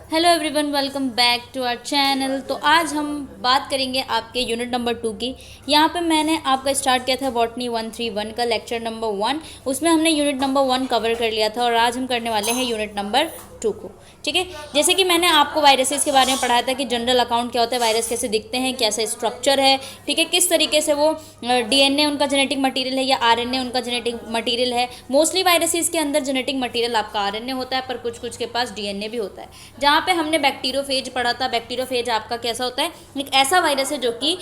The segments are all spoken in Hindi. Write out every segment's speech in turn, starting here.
Hello everyone, welcome back to our channel. तो आज हम बात करेंगे आपके यूनिट नंबर 2 की। यहाँ पे मैंने आपका स्टार्ट किया था बॉटनी 131 का लेक्चर नंबर 1। उसमें हमने यूनिट नंबर 1 कवर कर लिया था और आज हम करने वाले हैं यूनिट नंबर 2 को। ठीक है, जैसे कि मैंने आपको वायरसेस के बारे में पढ़ाया था कि जनरल अकाउंट क्या होता है, वायरस कैसे दिखते हैं, कैसा स्ट्रक्चर है, ठीक है, किस तरीके से वो डीएनए उनका जेनेटिक मटेरियल है या आरएनए उनका जेनेटिक मटेरियल है। मोस्टली वायरसेस के अंदर जेनेटिक मटेरियल आपका आरएनए होता है, पर कुछ कुछ के पास डीएनए भी होता है। जहाँ पे हमने बैक्टीरियोफेज पढ़ा था, बैक्टीरियोफेज आपका कैसा होता है, एक ऐसा वायरस है जो कि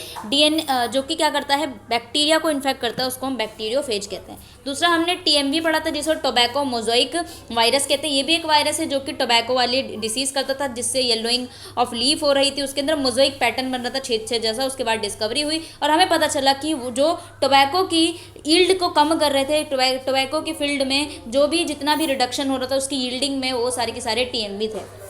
जो कि क्या करता है, बैक्टीरिया को इन्फेक्ट करता है, उसको हम बैक्टीरियोफेज कहते हैं। दूसरा हमने टीएमवी पढ़ा था जिसको टोबैको मोज़ाइक वायरस कहते हैं। ये भी एक वायरस है जो कि टोबैको वाली डिसीज करता था, जिससे येलोइंग ऑफ लीफ हो रही थी, उसके अंदर मोज़ाइक पैटर्न बन रहा था छेद छेद जैसा। उसके बाद डिस्कवरी हुई और हमें पता चला कि वो जो टोबैको की यील्ड को कम कर रहे थे, टोबैको की फील्ड में जो भी जितना भी रिडक्शन हो रहा था उसकी यील्डिंग में, वो सारे के सारे टीएमवी थे।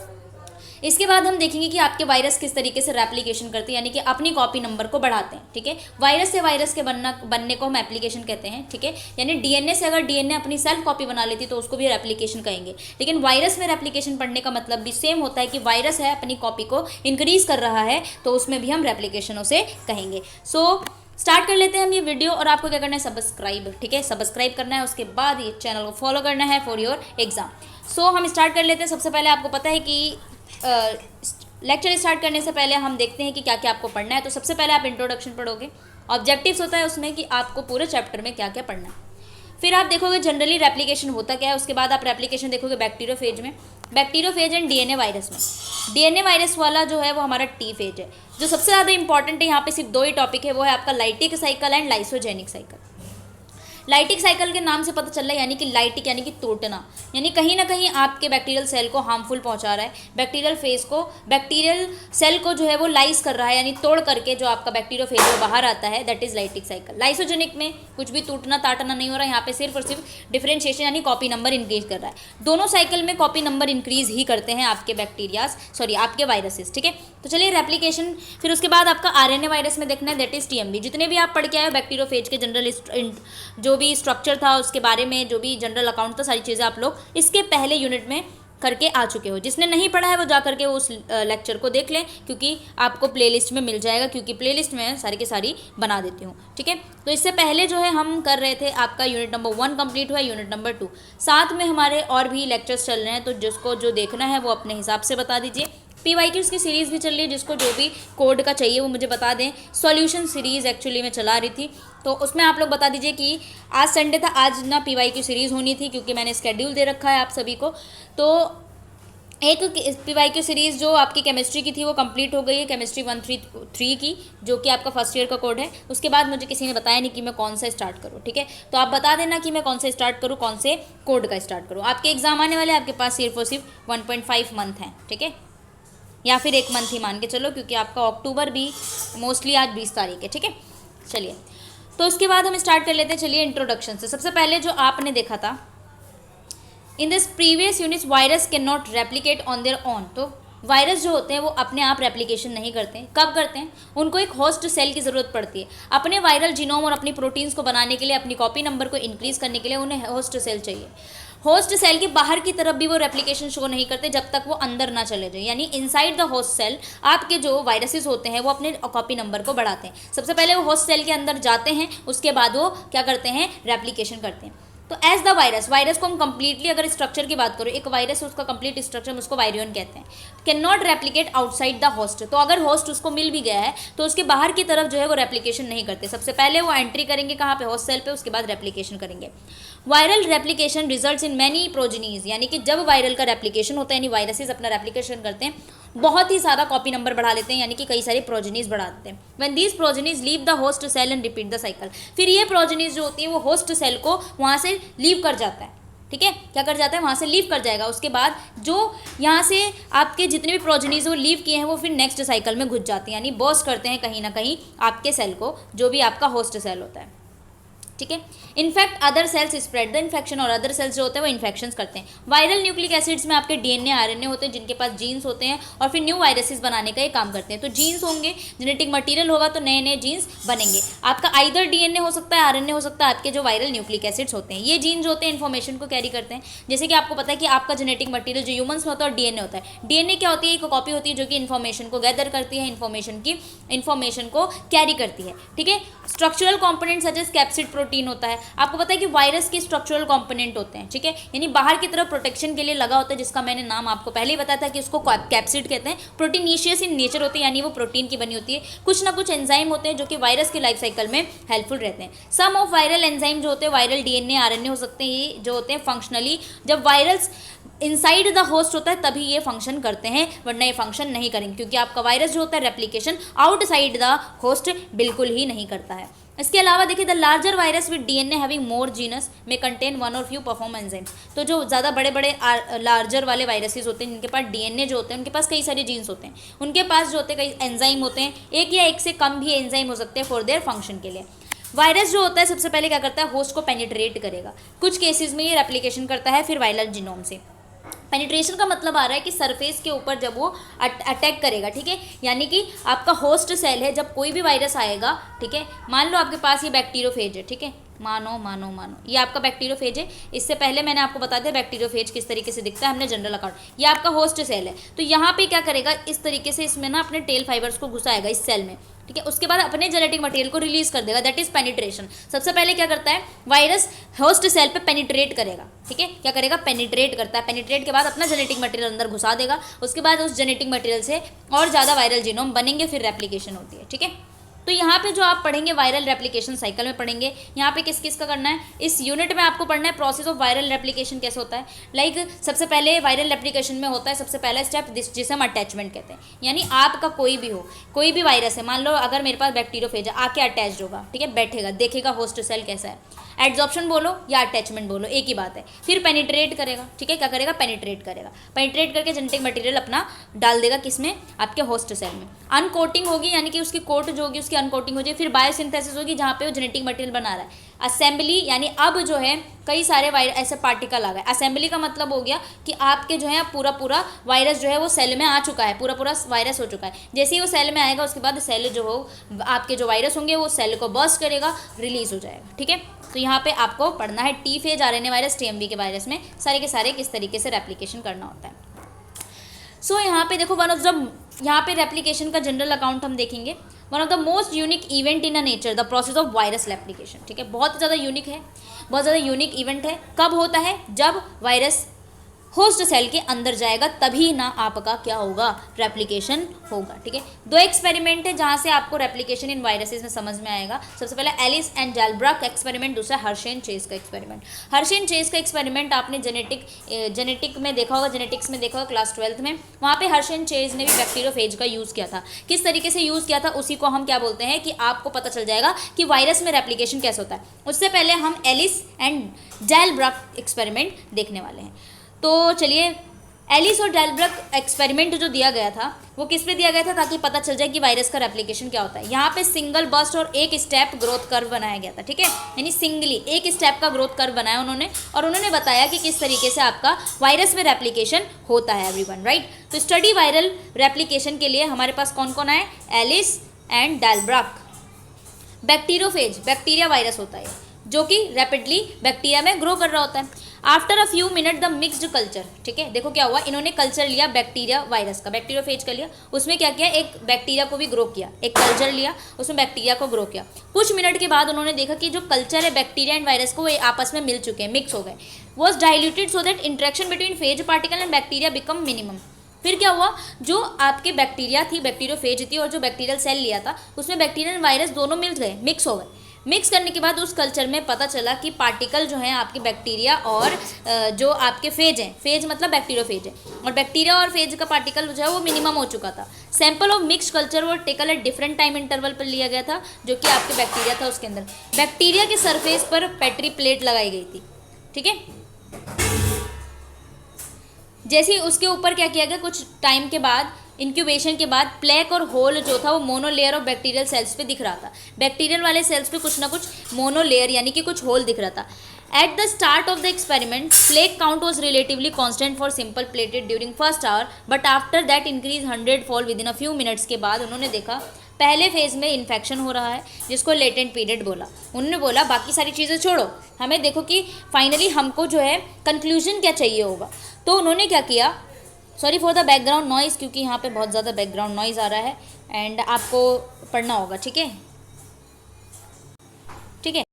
इसके बाद हम देखेंगे कि आपके वायरस किस तरीके से रेप्लिकेशन करते हैं, यानी कि अपनी कॉपी नंबर को बढ़ाते हैं। ठीक है, वायरस से वायरस के बनने को हम एप्लीकेशन कहते हैं। ठीक है, यानी डीएनए से अगर डीएनए अपनी सेल्फ कॉपी बना लेती तो उसको भी रेप्लिकेशन कहेंगे। लेकिन वायरस में रेप्लिकेशन पढ़ने का मतलब भी सेम होता है कि वायरस है अपनी कॉपी को इंक्रीज कर रहा है, तो उसमें भी हम रेप्लिकेशन उसे कहेंगे। स्टार्ट कर लेते हैं हम ये वीडियो। और आपको क्या करना है, सब्सक्राइब। ठीक है, सब्सक्राइब करना है, उसके बाद ये चैनल को फॉलो करना है फॉर योर एग्जाम। हम स्टार्ट कर लेते हैं। सबसे पहले आपको पता है कि लेक्चर स्टार्ट करने से पहले हम देखते हैं कि क्या क्या आपको पढ़ना है। तो सबसे पहले आप इंट्रोडक्शन पढ़ोगे। ऑब्जेक्टिव्स होता है उसमें कि आपको पूरे चैप्टर में क्या क्या पढ़ना है। फिर आप देखोगे जनरली रेप्लिकेशन होता क्या है। उसके बाद आप रेप्लिकेशन देखोगे बैक्टीरियोफेज में, बैक्टीरियोफेज एंड डीएनए वायरस में। डीएनए वायरस वाला जो है वो हमारा टी फेज है। जो सबसे ज़्यादा इंपॉर्टेंट है, यहाँ पे सिर्फ दो ही टॉपिक है, वो है आपका lytic cycle and lysogenic cycle. Lytic cycle के नाम से पता चल रहा है, यानी कि लाइटिक यानी कि टूटना, यानी कहीं ना कहीं आपके बैक्टीरियल सेल को हार्मफुल पहुंचा रहा है। बैक्टीरियल फेज को, बैक्टीरियल सेल को जो है वो लाइस कर रहा है, यानी तोड़ करके जो आपका बैक्टीरियो फेज वो बाहर आता है, that is lytic cycle. Lysogenic में कुछ भी टूटना ताटना नहीं हो रहा है, यहाँ पे सिर्फ और सिर्फ डिफरेंशिएशन यानी कॉपी नंबर इंक्रीज कर रहा है। दोनों साइकिल में कॉपी नंबर इंक्रीज ही करते हैं आपके बैक्टीरियाज, सॉरी आपके वायरसेस। ठीक है, तो चलिए रेप्लिकेशन। फिर उसके बाद आपका आरएनए वायरस में देखना है, दैट इज टीएमवी। जितने भी आप पढ़ के आए हो बैक्टीरियोफेज के जनरल जो भी स्ट्रक्चर था, उसके बारे में जो भी जनरल अकाउंट था, सारी चीज़ें आप लोग इसके पहले यूनिट में करके आ चुके हो। जिसने नहीं पढ़ा है वो जा करके उस लेक्चर को देख लें, क्योंकि आपको प्लेलिस्ट में मिल जाएगा, क्योंकि प्लेलिस्ट में सारी की सारी बना देती हूँ। ठीक है, तो इससे पहले जो है हम कर रहे थे, आपका यूनिट नंबर 1 कंप्लीट हुआ, यूनिट नंबर 2 साथ में हमारे और भी लेक्चर्स चल रहे हैं। तो जिसको जो देखना है वो अपने हिसाब से बता दीजिए। PYQs की सीरीज़ भी चल रही है, जिसको जो भी कोड का चाहिए वो मुझे बता दें। सॉल्यूशन सीरीज़ एक्चुअली मैं चला रही थी, तो उसमें आप लोग बता दीजिए कि आज संडे था, आज ना PYQ सीरीज़ होनी थी, क्योंकि मैंने स्केड्यूल दे रखा है आप सभी को। तो एक PYQ सीरीज़ जो आपकी केमिस्ट्री की थी वो कंप्लीट हो गई है, केमिस्ट्री 133 की, जो कि आपका फर्स्ट ईयर का कोड है। उसके बाद मुझे किसी ने बताया नहीं कि मैं कौन सा स्टार्ट करूँ। ठीक है, तो आप बता देना कि मैं कौन सा स्टार्ट करूँ, कौन से कोड का स्टार्ट करूँ। आपके एग्जाम आने वाले, आपके पास सिर्फ और सिर्फ 1.5 मंथ हैं। ठीक है, या फिर 1 मंथ ही मान के चलो, क्योंकि आपका अक्टूबर भी मोस्टली आज 20 तारीख है। ठीक है, चलिए तो उसके बाद हम स्टार्ट कर लेते हैं। चलिए इंट्रोडक्शन से। सबसे पहले जो आपने देखा था in this previous units, virus can not replicate on their own. तो वायरस जो होते हैं वो अपने आप रेप्लिकेशन नहीं करते हैं। कब करते हैं, उनको एक होस्ट सेल की ज़रूरत पड़ती है। अपने वायरल जीनोम और अपनी प्रोटीन्स को बनाने के लिए, अपनी कॉपी नंबर को इंक्रीज़ करने के लिए उन्हें होस्ट सेल चाहिए। होस्ट सेल के बाहर की तरफ भी वो रेप्लिकेशन शो नहीं करते जब तक वो अंदर ना चले जाए, यानी इनसाइड द होस्ट सेल आपके जो वायरसेस होते हैं वो अपने कॉपी नंबर को बढ़ाते हैं। सबसे पहले वो होस्ट सेल के अंदर जाते हैं, उसके बाद वो क्या करते हैं, रेप्लिकेशन करते हैं। तो एज द वायरस को हम कंप्लीटली अगर स्ट्रक्चर की बात करो, एक वायरस उसका कंप्लीट स्ट्रक्चर हम उसको वायरियन कहते हैं, can not replicate outside the host. तो अगर होस्ट उसको मिल भी गया है तो उसके बाहर की तरफ जो है वो रेप्लिकेशन नहीं करते। सबसे पहले वो एंट्री करेंगे कहाँ पे, होस्ट सेल पे, उसके बाद रेप्लिकेशन करेंगे। Viral replication results in many progenies, यानी कि जब वायरल का रेप्लिकेशन होता है, यानी वायरसेस अपना रेप्लिकेशन करते हैं, बहुत ही सारा कॉपी नंबर बढ़ा लेते हैं, यानी कि कई सारे प्रोजेनीज बढ़ा देते हैं। When these progenies leave the host cell and repeat the cycle, फिर ये प्रोजेनीज जो होती है वो होस्ट सेल को वहाँ से लीव कर जाता है। ठीक है, क्या कर जाता है, वहाँ से लीव कर जाएगा। उसके बाद जो यहाँ से आपके जितने भी प्रोजेनीज वो लीव किए हैं वो फिर नेक्स्ट साइकिल में घुस जाते हैं, यानी बर्स्ट करते हैं कहीं ना कहीं आपके सेल को, जो भी आपका होस्ट सेल होता है। ठीक है। In fact other sales spread the infection, और अदर सेल्स जो होते हैं वो इन्फेक्शन करते हैं। वायरल न्यूक्लिक एसिड्स में आपके डीएनए आरएनए होते हैं जिनके पास जीन्स होते हैं और फिर न्यू वायरसेस बनाने का ये काम करते हैं। तो जीन्स होंगे, जेनेटिक मटेरियल होगा तो नए नए जीन्स बनेंगे। आपका आइदर डीएनए हो सकता है, आरएनए हो सकता है, आपके जो वायरल न्यूक्लिक एसिड्स होते हैं ये जीन्स होते हैं इन्फॉर्मेशन को कैरी करते हैं। जैसे कि आपको पता है कि आपका जेनेटिक मटेरियल जो ह्यूमंस में होता है और डीएनए होता है। डीएनए क्या होती है, एक कॉपी होती है जो कि इन्फॉर्मेशन को गैदर करती है, इन्फॉर्मेशन को कैरी करती है, ठीक है। Structural component such as capsid protein होता है। आपको पता है कि वायरस के स्ट्रक्चरल कंपोनेंट होते हैं, ठीक है, यानी बाहर की तरफ प्रोटेक्शन के लिए लगा होता है, जिसका मैंने नाम आपको पहले ही बताया था कि उसको कैप्सिड कहते हैं। प्रोटीनिशियस इन नेचर होती है, यानी वो प्रोटीन की बनी होती है। कुछ ना कुछ एंजाइम होते हैं जो कि वायरस के लाइफ साइकिल में हेल्पफुल रहते हैं। सम ऑफ वायरल एंजाइम जो होते हैं, वायरल डीएनए आरएनए हो सकते हैं, ये जो होते हैं फंक्शनली जब वायरस इनसाइड द होस्ट होता है तभी ये फंक्शन करते हैं, वरना ये फंक्शन नहीं करेंगे, क्योंकि आपका वायरस जो होता है रेप्लिकेशन आउटसाइड द होस्ट बिल्कुल ही नहीं करता है। इसके अलावा देखिए, the larger virus with DNA having more genus में कंटेन वन और फ्यू परफॉर्म एंजाइम्स। तो जो ज़्यादा बड़े बड़े लार्जर वाले वायरसेस होते हैं जिनके पास डीएनए जो होते हैं उनके पास कई सारे जीन्स होते हैं, उनके पास जो होते हैं कई एंजाइम होते हैं, एक या एक से कम भी एंजाइम हो सकते हैं फॉर देयर फंक्शन के लिए। वायरस जो होता है सबसे पहले क्या करता है, होस्ट को पेनिट्रेट करेगा। कुछ केसेस में ये रेप्लिकेशन करता है फिर वायरल जीनोम से। पेनिट्रेशन का मतलब आ रहा है कि सरफेस के ऊपर जब वो अटैक करेगा, ठीक है, यानी कि आपका होस्ट सेल है, जब कोई भी वायरस आएगा, ठीक है, मान लो आपके पास ये बैक्टीरियोफेज है, ठीक है, मानो ये आपका बैक्टीरियोफेज है। इससे पहले मैंने आपको बता दिया बैक्टीरियोफेज किस तरीके से दिखता है, हमने जनरल अकाउंट। ये आपका होस्ट सेल है, तो यहाँ पे क्या करेगा, इस तरीके से इसमें ना अपने टेल फाइबर्स को घुसाएगा इस सेल में, ठीक है, उसके बाद अपने जेनेटिक मटेरियल को रिलीज कर देगा, दैट इज पेनिट्रेशन। सबसे पहले क्या करता है, वायरस होस्ट सेल पे पेनिट्रेट करेगा, ठीक है, क्या करेगा, पेनिट्रेट करता है। पेनिट्रेट के बाद अपना जेनेटिक मटेरियल अंदर घुसा देगा, उसके बाद उस जेनेटिक मटेरियल से और ज़्यादा वायरल जीनोम बनेंगे, फिर रेप्लिकेशन होती है, ठीक है। तो यहाँ पे जो आप पढ़ेंगे वायरल रेप्लिकेशन साइकिल में पढ़ेंगे, यहाँ पे किस किस का करना है, इस यूनिट में आपको पढ़ना है प्रोसेस ऑफ वायरल रेप्लिकेशन कैसे होता है। लाइक सबसे पहले वायरल रेप्लिकेशन में होता है सबसे पहला स्टेप जिसे हम अटैचमेंट कहते हैं, यानी आपका कोई भी हो, कोई भी वायरस है, मान लो अगर मेरे पास बैक्टीरियोफेज है, आके अटैच होगा, ठीक है, बैठेगा, देखेगा होस्ट सेल कैसा है। एड्जॉर्प्शन बोलो या अटैचमेंट बोलो एक ही बात है। फिर पेनिट्रेट करेगा, ठीक है, क्या करेगा, पेनिट्रेट करेगा, पेनिट्रेट करके जेनेटिक मटेरियल अपना डाल देगा किसमें, आपके होस्ट सेल में। अनकोटिंग होगी, यानी कि उसकी कोट जो होगी उसकी अनकोटिंग हो जाए। फिर बायोसिंथेसिस होगी जहाँ पे वो जेनेटिक मटेरियल बना रहा है। असेंबली, यानी अब जो है कई सारे ऐसे पार्टिकल आ गए। असेंबली का मतलब हो गया कि आपके जो है पूरा वायरस जो है वो सेल में आ चुका है, पूरा वायरस हो चुका है। जैसे ही वो सेल में आएगा उसके बाद सेल जो हो, आपके जो वायरस होंगे वो सेल को बर्स्ट करेगा, रिलीज हो जाएगा, ठीक है। तो यहाँ पे आपको पढ़ना है T phase RNA virus, TMV के वायरस में सारे के सारे किस तरीके से रेप्लिकेशन करना होता है। सो यहाँ पे देखो, वन ऑफ द, यहाँ पे रेप्लिकेशन का जनरल अकाउंट हम देखेंगे। One of the most unique event in a nature, the process of virus replication, ठीक है, बहुत ज़्यादा यूनिक है, बहुत ज़्यादा यूनिक इवेंट है। कब होता है, जब वायरस होस्ट सेल के अंदर जाएगा तभी ना आपका क्या होगा, रेप्लिकेशन होगा, ठीक है। दो एक्सपेरिमेंट है जहाँ से आपको रेप्लिकेशन इन वायरसेस में समझ में आएगा। सबसे पहला एलिस एंड डेलब्रक एक्सपेरिमेंट, दूसरा हर्शे एंड चेस का एक्सपेरिमेंट। हर्शे एंड चेस का एक्सपेरिमेंट आपने जेनेटिक में देखा होगा, जेनेटिक्स में देखा होगा क्लास 12th में। वहाँ पे हर्शे एंड चेस ने भी बैक्टीरियोफेज का यूज़ किया था। किस तरीके से यूज़ किया था उसी को हम क्या बोलते हैं कि आपको पता चल जाएगा कि वायरस में रेप्लिकेशन कैसे होता है। उससे पहले हम एलिस एंड डेलब्रक एक्सपेरिमेंट देखने वाले हैं। तो चलिए, एलिस और डेलब्रक एक्सपेरिमेंट जो दिया गया था वो किस पे दिया गया था, ताकि पता चल जाए कि वायरस का रेप्लिकेशन क्या होता है। यहाँ पे सिंगल बर्स्ट और एक स्टेप ग्रोथ कर्व बनाया गया था, ठीक है, यानी सिंगली एक स्टेप का ग्रोथ कर्व बनाया उन्होंने, और उन्होंने बताया कि किस तरीके से आपका वायरस में रेप्लिकेशन होता है एवरीवन, राइट। तो स्टडी वायरल रेप्लिकेशन के लिए हमारे पास कौन कौन आए, Ellis and Delbruck. Bacteriophage, bacteria virus होता है जो कि रैपिडली बैक्टीरिया में ग्रो कर रहा होता है। After a few minute the mixed culture, ठीक है, देखो क्या हुआ, इन्होंने कल्चर लिया बैक्टीरिया वायरस का, बैक्टीरियोफेज का लिया, उसमें क्या किया, एक बैक्टीरिया को भी ग्रो किया, एक कल्चर लिया, उसमें बैक्टीरिया को ग्रो किया। कुछ मिनट के बाद उन्होंने देखा कि जो कल्चर है बैक्टीरिया एंड वायरस को वो आपस में मिल चुके हैं, मिक्स हो गए, was diluted so that interaction between phase particle and bacteria become minimum. फिर क्या हुआ, जो आपके बैक्टीरिया थी, बैक्टीरियोफेज थी, और जो बैक्टीरियल सेल लिया था उसमें बैक्टीरिया एंड वायरस दोनों मिल गए, मिक्स हो गए। मिक्स करने के बाद उस कल्चर में पता चला कि पार्टिकल जो है आपके बैक्टीरिया और जो आपके फेज हैं, फेज मतलब बैक्टीरियोफेज है, और बैक्टीरिया और फेज का पार्टिकल जो है वो मिनिमम हो चुका था। सैंपल ऑफ मिक्स्ड कल्चर वो tackle at different time interval पर लिया गया था, जो कि आपके बैक्टीरिया था उसके अंदर। बैक्टीरिया के सरफेस पर पेट्री प्लेट लगाई गई थी, ठीक है। जैसे ही उसके ऊपर क्या किया गया, कुछ टाइम के बाद इंक्यूबेशन के बाद प्लेक और होल जो था वो मोनोलेयर ऑफ बैक्टीरियल सेल्स पे दिख रहा था। बैक्टीरियल वाले सेल्स पे कुछ ना कुछ मोनोलेयर यानी कि कुछ होल दिख रहा था। At the start of the experiment plaque count was relatively constant for simple plated during first hour, but after that increase 100 fall with in a few minutes के बाद उन्होंने देखा पहले फेज में इन्फेक्शन हो रहा है जिसको लेटेंट पीरियड बोला। उन्होंने बोला बाकी सारी चीज़ें छोड़ो, हमें देखो कि फाइनली हमको जो है कंक्लूजन क्या चाहिए होगा। तो उन्होंने क्या किया, sorry for the background noise क्योंकि यहाँ पे बहुत ज़्यादा बैकग्राउंड नॉइज़ आ रहा है एंड आपको पढ़ना होगा, ठीक है ठीक है।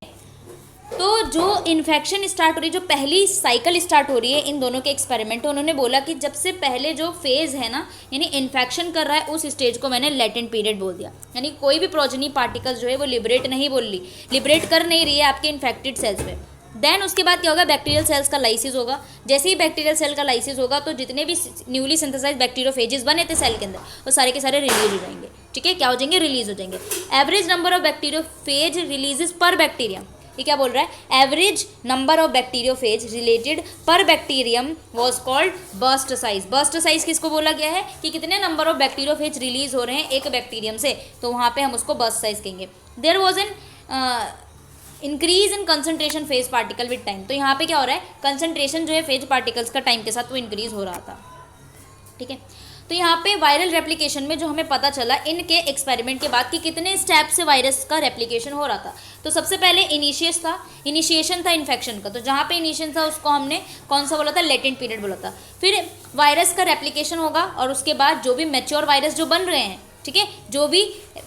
तो जो इन्फेक्शन स्टार्ट हो रही है, जो पहली साइकिल स्टार्ट हो रही है इन दोनों के एक्सपेरिमेंट, तो उन्होंने बोला कि जब से पहले जो फेज़ है ना यानी इन्फेक्शन कर रहा है उस स्टेज को मैंने लेटेंट पीरियड बोल दिया। यानी कोई भी प्रोजेनी पार्टिकल्स जो है वो लिबरेट नहीं बोल रही, लिबरेट कर नहीं रही है आपके इन्फेक्टेड सेल्स में। देन उसके बाद क्या होगा, बैक्टीरियल सेल्स का लाइसिस होगा। जैसे ही बैक्टीरियल सेल का लाइसिस होगा तो जितने भी न्यूली सिंथेसाइज बैक्टीरियोफेजेस बने थे सेल के अंदर वो सारे के सारे रिलीज हो जाएंगे, ठीक है। क्या हो जाएंगे, रिलीज हो जाएंगे। Average number of bacteriophage releases per bacterium, ये क्या बोल रहा है, average number of bacteriophage related per bacterium was called burst size. Burst size किसको बोला गया है कि कितने नंबर ऑफ बैक्टीरियोफेज रिलीज हो रहे हैं एक बैक्टीरियम से, तो वहाँ पे हम उसको बर्स्ट साइज कहेंगे। There was an increase in concentration phage particle with time, तो यहाँ पे क्या हो रहा है, कंसंट्रेशन जो है फेज पार्टिकल्स का टाइम के साथ वो इंक्रीज हो रहा था, ठीक है। तो यहाँ पे वायरल रेप्लिकेशन में जो हमें पता चला इनके एक्सपेरिमेंट के बाद कि कितने स्टेप से वायरस का रेप्लिकेशन हो रहा था। तो सबसे पहले इनिशिएशन था इन्फेक्शन का, तो जहाँ पे इनिशिएशन था उसको हमने कौन सा बोला था, लेटेंट पीरियड बोला था। फिर वायरस का रेप्लिकेशन होगा और उसके बाद जो भी मैच्योर वायरस जो बन रहे हैं, ठीक है, जो भी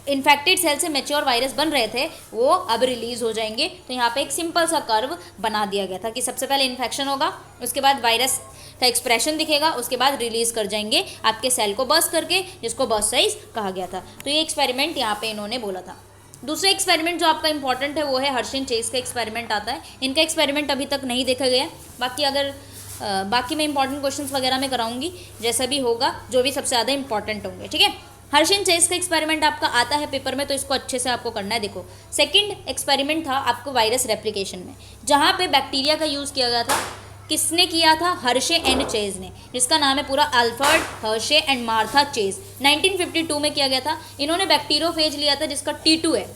इन्फेक्टेड सेल से मैच्योर वायरस बन रहे थे वो अब रिलीज हो जाएंगे। तो यहाँ पे एक सिंपल सा कर्व बना दिया गया था कि सबसे पहले इन्फेक्शन होगा, उसके बाद वायरस का एक्सप्रेशन दिखेगा, उसके बाद रिलीज कर जाएंगे आपके सेल को बर्स्ट करके, जिसको बर्स्ट साइज कहा गया था। तो ये एक्सपेरिमेंट यहाँ पे इन्होंने बोला था। दूसरा एक्सपेरिमेंट जो आपका इंपॉर्टेंट है वो है हर्शिन चेस का एक्सपेरिमेंट आता है। इनका एक्सपेरिमेंट अभी तक नहीं देखा गया, बाकी अगर बाकी मैं इंपॉर्टेंट क्वेश्चंस वगैरह में कराऊंगी, जैसा भी होगा जो भी सबसे ज़्यादा इंपॉर्टेंट होंगे, ठीक है। हर्शिन चेस का एक्सपेरिमेंट आपका आता है पेपर में, तो इसको अच्छे से आपको करना है। देखो सेकंड एक्सपेरिमेंट था आपको वायरस रेप्लिकेशन में, जहाँ पे बैक्टीरिया का यूज़ किया गया था। किसने किया था, हर्शे एंड चेज ने, जिसका नाम है पूरा Alfred Hershey and Martha chase. 1952 में किया गया था। इन्होंने बैक्टीरियोफेज लिया था जिसका T2 है,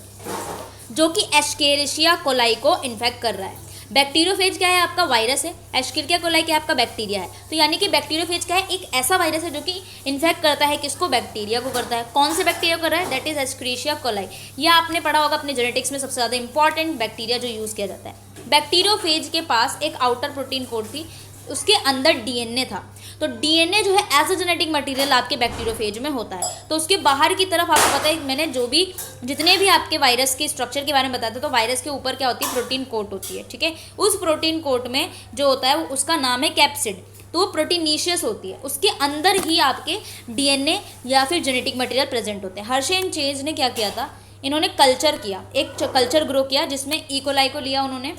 जो कि एस्केरिशिया कोलाई को इन्फेक्ट कर रहा है। बैक्टीरियोफेज क्या है, आपका वायरस है। एस्केरिशिया कोलाई क्या है, आपका बैक्टीरिया है। तो यानी कि बैक्टीरियोफेज क्या है, एक ऐसा वायरस है जो कि इन्फेक्ट करता है किसको, बैक्टीरिया को करता है। कौन से बैक्टीरिया को कर रहा है, दैट इज एस्केरिशिया कोलाई। यह आपने पढ़ा होगा अपने जेनेटिक्स में, सबसे ज़्यादा इंपॉर्टेंट बैक्टीरिया जो यूज़ किया जाता है। बैक्टीरियोफेज के पास एक आउटर प्रोटीन कोड थी, उसके अंदर डीएनए था। तो डीएनए जो है एज अ जेनेटिक मटेरियल आपके बैक्टीरियोफेज में होता है। तो उसके बाहर की तरफ आपको पता है, मैंने जो भी जितने भी आपके वायरस के स्ट्रक्चर के बारे में बताया था, तो वायरस के ऊपर क्या होती है, प्रोटीन कोट होती है, ठीक है। उस प्रोटीन कोट में जो होता है उसका नाम है कैप्सिड, तो वो प्रोटीनीशियस होती है। उसके अंदर ही आपके डीएनए या फिर जेनेटिक मटेरियल प्रेजेंट होते हैं। हर्शे एंड चेज ने क्या किया था, इन्होंने कल्चर किया, एक कल्चर ग्रो किया जिसमें इकोलाई को लिया उन्होंने,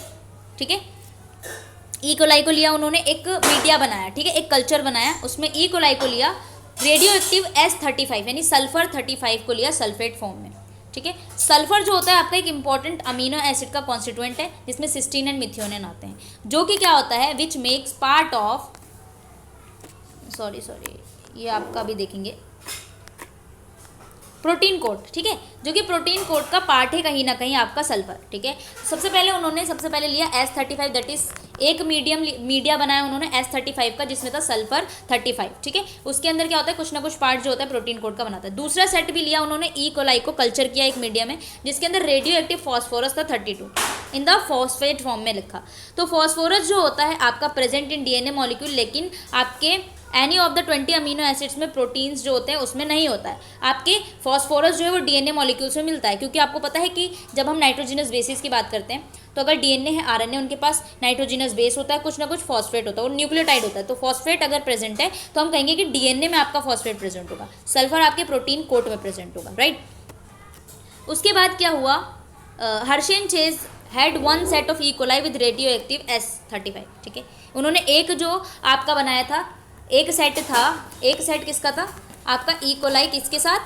ठीक है। इकोलाई को लिया उन्होंने, एक मीडिया बनाया, ठीक है, एक कल्चर बनाया, उसमें इकोलाई को लिया रेडियो एक्टिव S35 यानी सल्फर 35 को लिया सल्फेट फॉर्म में, ठीक है। सल्फर जो होता है आपका एक इंपॉर्टेंट अमीनो एसिड का कॉन्स्टिट्यूएंट है, जिसमें सिस्टीन एंड मिथियोनिन आते हैं, जो कि क्या होता है, which makes part of sorry ये आपका भी देखेंगे प्रोटीन कोड, ठीक है, जो कि प्रोटीन कोड का पार्ट है कहीं ना कहीं आपका सल्फर, ठीक है। सबसे पहले लिया S35, दैट इज एक मीडिया बनाया उन्होंने S35 का, जिसमें था सल्फर 35, ठीक है। उसके अंदर क्या होता है, कुछ ना कुछ पार्ट जो होता है प्रोटीन कोड का बनाता है। दूसरा सेट भी लिया उन्होंने, ई कोलाई को कल्चर किया एक मीडिया में, जिसके अंदर रेडियो एक्टिव फॉस्फोरस था 32 इन द फॉस्फेट फॉर्म में लिखा। तो फॉस्फोरस जो होता है आपका प्रेजेंट इन डीएनए मॉलिक्यूल, लेकिन आपके any of the 20 amino acids में प्रोटीन्स जो होते हैं उसमें नहीं होता है। आपके फॉस्फोरस जो है वो डीएनए मॉलिक्यूल्स में मिलता है, क्योंकि आपको पता है कि जब हम नाइट्रोजिनस बेसिस की बात करते हैं, तो अगर डीएनए है, आरएनए, उनके पास नाइट्रोजिनस बेस होता है, कुछ ना कुछ फॉस्फेट होता है और न्यूक्लियोटाइड होता है। तो फॉस्फेट अगर प्रेजेंट है तो हम कहेंगे कि डीएनए में आपका फॉस्फेट प्रेजेंट होगा, सल्फर आपके प्रोटीन कोट में प्रेजेंट होगा, राइट। उसके बाद क्या हुआ, Hershey and chase had one set of E coli with radio active S35, ठीक है। उन्होंने एक जो आपका बनाया था, एक सेट किसका था, आपका ई कोलाई किसके साथ,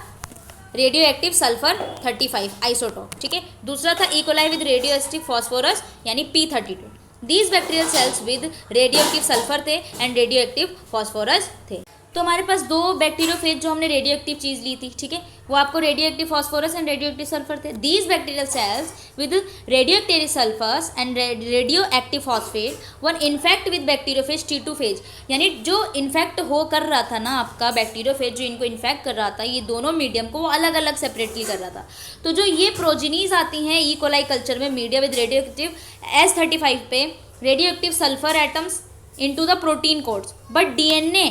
रेडियो एक्टिव सल्फर 35 आइसोटॉप, ठीक है। दूसरा था E coli with radio active phosphorus यानी P32। These bacterial cells with radio active sulphur थे एंड रेडियो एक्टिव फॉस्फोरस थे। तो हमारे पास दो बैक्टीरियोफेज जो हमने रेडियो एक्टिव चीज़ ली थी, ठीक है, वो आपको radio active phosphorus and radio active sulphur थे। These bacterial cells with radio active sulphurs and radio active phosphate one infect with bacteriophage T2 phage, यानी जो इन्फेक्ट हो कर रहा था ना आपका बैक्टीरियोफेज, जो इनको इन्फेक्ट कर रहा था, ये दोनों मीडियम को वो अलग अलग सेपरेटली कर रहा था। तो जो ये प्रोजीनीज आती हैं ई कोलाई कल्चर में media with radio active S35 पे radio active sulphur atoms into the protein codes, but DNA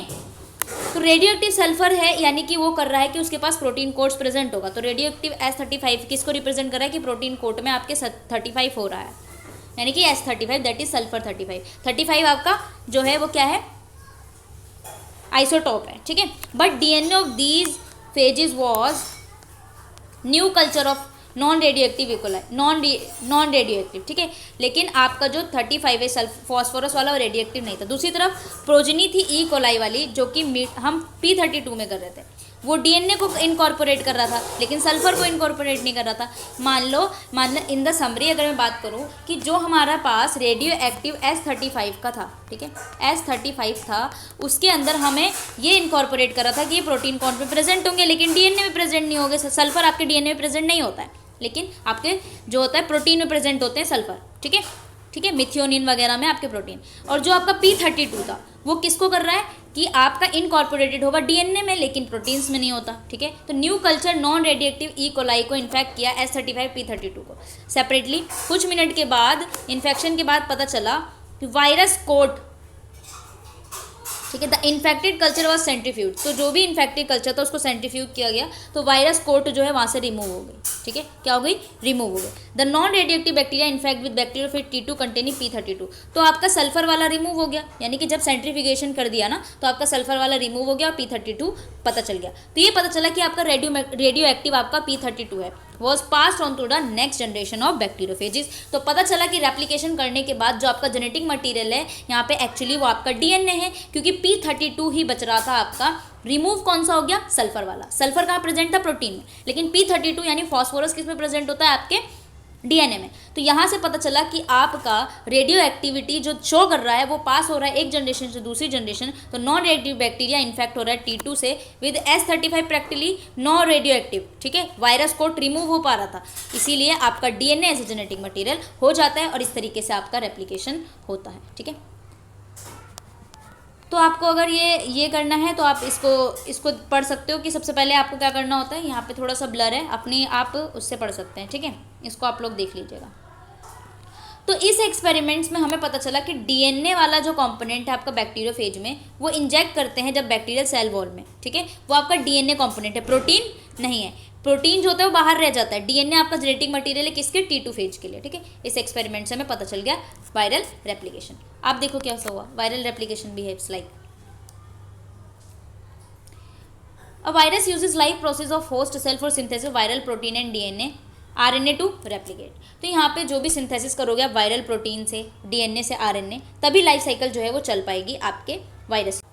तो रेडियो एक्टिव सल्फर है, यानी कि वो कर रहा है कि उसके पास प्रोटीन कोड्स प्रेजेंट होगा। तो रेडियो एक्टिव S35 किसको रिप्रेजेंट कर रहा है कि प्रोटीन कोड में आपके 35 हो रहा है, यानी कि S35 दैट इज सल्फर 35 आपका जो है वो क्या है, आइसोटोप है, ठीक है। But DNA of these phases was new culture of non radio active E coli, non radio active, ठीक है। लेकिन आपका जो 35 है फॉस्फोरस वाला वो रेडियो एक्टिव नहीं था। दूसरी तरफ प्रोजिनी थी ई कोलाई वाली, जो कि हम P32 में कर रहे थे, वो डीएनए को इनकॉर्पोरेट कर रहा था लेकिन सल्फर को इनकॉर्पोरेट नहीं कर रहा था। मान लो इन द समरी अगर मैं बात करूं कि जो हमारा पास रेडियो एक्टिव S35 का था, ठीक है, S35 था, उसके अंदर हमें ये इनकॉर्पोरेट कर रहा था कि ये प्रोटीन कौन में प्रेजेंट होंगे लेकिन डीएनए में प्रेजेंट नहीं होंगे। सल्फर आपके डीएनए में प्रेजेंट नहीं होता है, लेकिन आपके जो होता है प्रोटीन में प्रेजेंट होते हैं सल्फर, ठीक है, ठीक है, मिथियोनिन वगैरह में आपके प्रोटीन। और जो आपका P32 था वो किसको कर रहा है कि आपका इनकॉर्पोरेटेड होगा डीएनए में लेकिन प्रोटीन्स में नहीं होता, ठीक है। तो new culture non radioactive E coli को इन्फेक्ट किया S35 P32 को सेपरेटली। कुछ मिनट के बाद इन्फेक्शन के बाद पता चला कि वायरस कोट, ठीक है, the infected culture was centrifuge, तो जो भी इन्फेक्टेड कल्चर था उसको सेंट्रीफ्यूज किया गया, तो वायरस कोट जो है वहाँ से रिमूव हो गई, ठीक है, क्या हो गई, रिमूव हो गई। The non radioactive bacteria infect with bacteriophage T2 containing P32, तो आपका सल्फर वाला रिमूव हो गया, यानी कि जब सेंट्रीफिकेशन कर दिया ना तो आपका सल्फर वाला रिमूव हो गया और P32 पता चल गया। तो ये पता चला कि आपका रेडियो एक्टिव आपका P32 है, was passed on to the next generation of bacteriophages. तो पता चला कि रेप्लिकेशन करने के बाद जो आपका जेनेटिक मटीरियल है यहाँ पे एक्चुअली वो आपका डीएनए है, क्योंकि P32 ही बच रहा था आपका। रिमूव कौन सा हो गया, सल्फर वाला। सल्फर कहाँ प्रेजेंट था, प्रोटीन में, लेकिन P32 यानी फॉस्फोरस किस में प्रेजेंट होता है, आपके डीएनए में। तो यहाँ से पता चला कि आपका रेडियो एक्टिविटी जो शो कर रहा है वो पास हो रहा है एक जनरेशन से दूसरी जनरेशन। तो नॉन रेडियो बैक्टीरिया इन्फेक्ट हो रहा है T2 से with S35 practically non radio active, ठीक है, वायरस कोट रिमूव हो पा रहा था, इसीलिए आपका DNA as a genetic material हो जाता है और इस तरीके से आपका रेप्लिकेशन होता है, ठीक है। तो आपको अगर ये करना है तो आप इसको पढ़ सकते हो कि सबसे पहले आपको क्या करना होता है। यहाँ पे थोड़ा सा ब्लर है, अपने आप उससे पढ़ सकते हैं, ठीक है, इसको आप लोग देख लीजिएगा। तो इस एक्सपेरिमेंट्स में हमें पता चला कि डीएनए वाला जो कंपोनेंट है आपका बैक्टीरियोफेज में वो इंजेक्ट करते हैं जब बैक्टीरियल सेल वॉल में, ठीक है, वो आपका डीएनए कंपोनेंट है, प्रोटीन नहीं है। प्रोटीन जो होता है वो बाहर रह जाता है, डीएनए आपका जेनेटिक मटेरियल है किसके, T2 फेज के लिए, ठीक है। इस एक्सपेरिमेंट से हमें पता चल गया वायरल रेप्लिकेशन। आप देखो क्या हुआ, viral replication behaves like a virus uses life process of host cell for synthesis viral protein and DNA RNA to replicate. तो यहाँ पे जो भी सिंथेसिस करोगे आप वायरल प्रोटीन से, डीएनए से RNA, तभी लाइफ साइकिल जो है वो चल पाएगी आपके वायरस,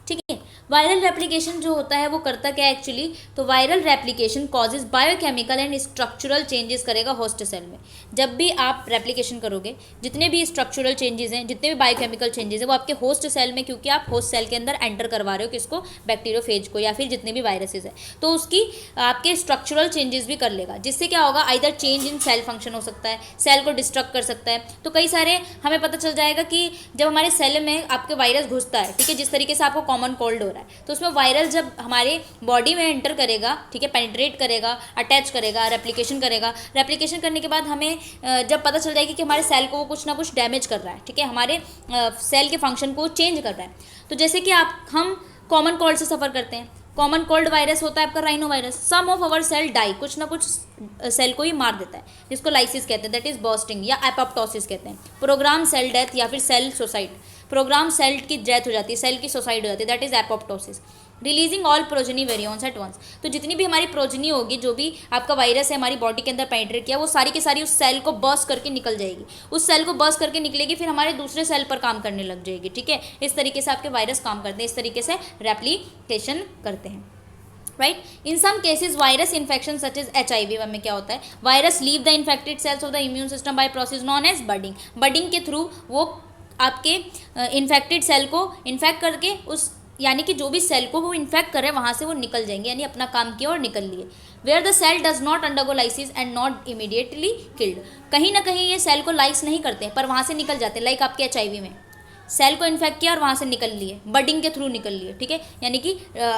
ठीक है। वायरल रेप्लिकेशन जो होता है वो करता क्या है एक्चुअली, तो viral replication causes biochemical and structural changes करेगा होस्ट सेल में। जब भी आप रेप्लिकेशन करोगे, जितने भी स्ट्रक्चरल चेंजेस हैं, जितने भी बायोकेमिकल चेंजेस हैं, वो आपके होस्ट सेल में, क्योंकि आप होस्ट सेल के अंदर एंटर करवा रहे हो किसको, बैक्टीरियोफेज को या फिर जितने भी वायरसेस हैं, तो उसकी आपके स्ट्रक्चरल चेंजेस भी कर लेगा, जिससे क्या होगा, either change in cell function हो सकता है, सेल को डिस्ट्रक्ट कर सकता है। तो कई सारे हमें पता चल जाएगा कि जब हमारे सेल में आपके वायरस घुसता है, ठीक है, जिस तरीके से आपको कॉमन कोल्ड हो रहा है, तो उसमें वायरल जब हमारे बॉडी में एंटर करेगा, ठीक है, पेनिट्रेट करेगा, अटैच करेगा, रेप्लिकेशन करेगा। रेप्लिकेशन करने के बाद हमें जब पता चल जाएगी कि हमारे सेल को वो कुछ ना कुछ डैमेज कर रहा है, ठीक है, हमारे सेल के फंक्शन को चेंज कर रहा है। तो जैसे कि हम कॉमन कोल्ड से सफ़र करते हैं, कॉमन कोल्ड वायरस होता है आपका rhino virus, some of our cell die, कुछ ना कुछ सेल को ही मार देता है, जिसको लाइसिस कहते हैं, दैट इज बर्स्टिंग या एपोप्टोसिस कहते हैं। प्रोग्राम सेल डेथ या फिर सेल सुसाइड, प्रोग्राम सेल की डेथ हो जाती है, सेल की सुसाइड हो जाती है, that is apoptosis. Releasing all progeny virions at once, तो जितनी भी हमारी प्रोजनी होगी, जो भी आपका वायरस है हमारी बॉडी के अंदर पेनिट्रेट किया, वो सारी की सारी उस सेल को बर्स्ट करके निकल जाएगी, उस सेल को बर्स्ट करके निकलेगी, फिर हमारे दूसरे सेल पर काम करने लग जाएगी, ठीक है। इस तरीके से आपके वायरस काम करते हैं, इस तरीके से रेप्लिकेशन करते हैं, right. In some cases virus infection such as HIV में क्या होता है, virus leave the infected cells of the immune system by process known as budding. Budding के थ्रू वो आपके इन्फेक्टेड सेल को इन्फेक्ट करके उस यानी कि जो भी सेल को वो इन्फेक्ट कर रहे हैं वहाँ से वो निकल जाएंगे, यानी अपना काम किया और निकल लिए। Where the cell does not undergo lysis and not immediately killed, कहीं ना कहीं ये सेल को लाइस नहीं करते पर वहाँ से निकल जाते हैं। लाइक आपके HIV में सेल को इन्फेक्ट किया और वहाँ से निकल लिए, बडिंग के थ्रू निकल लिए, ठीक है, यानी कि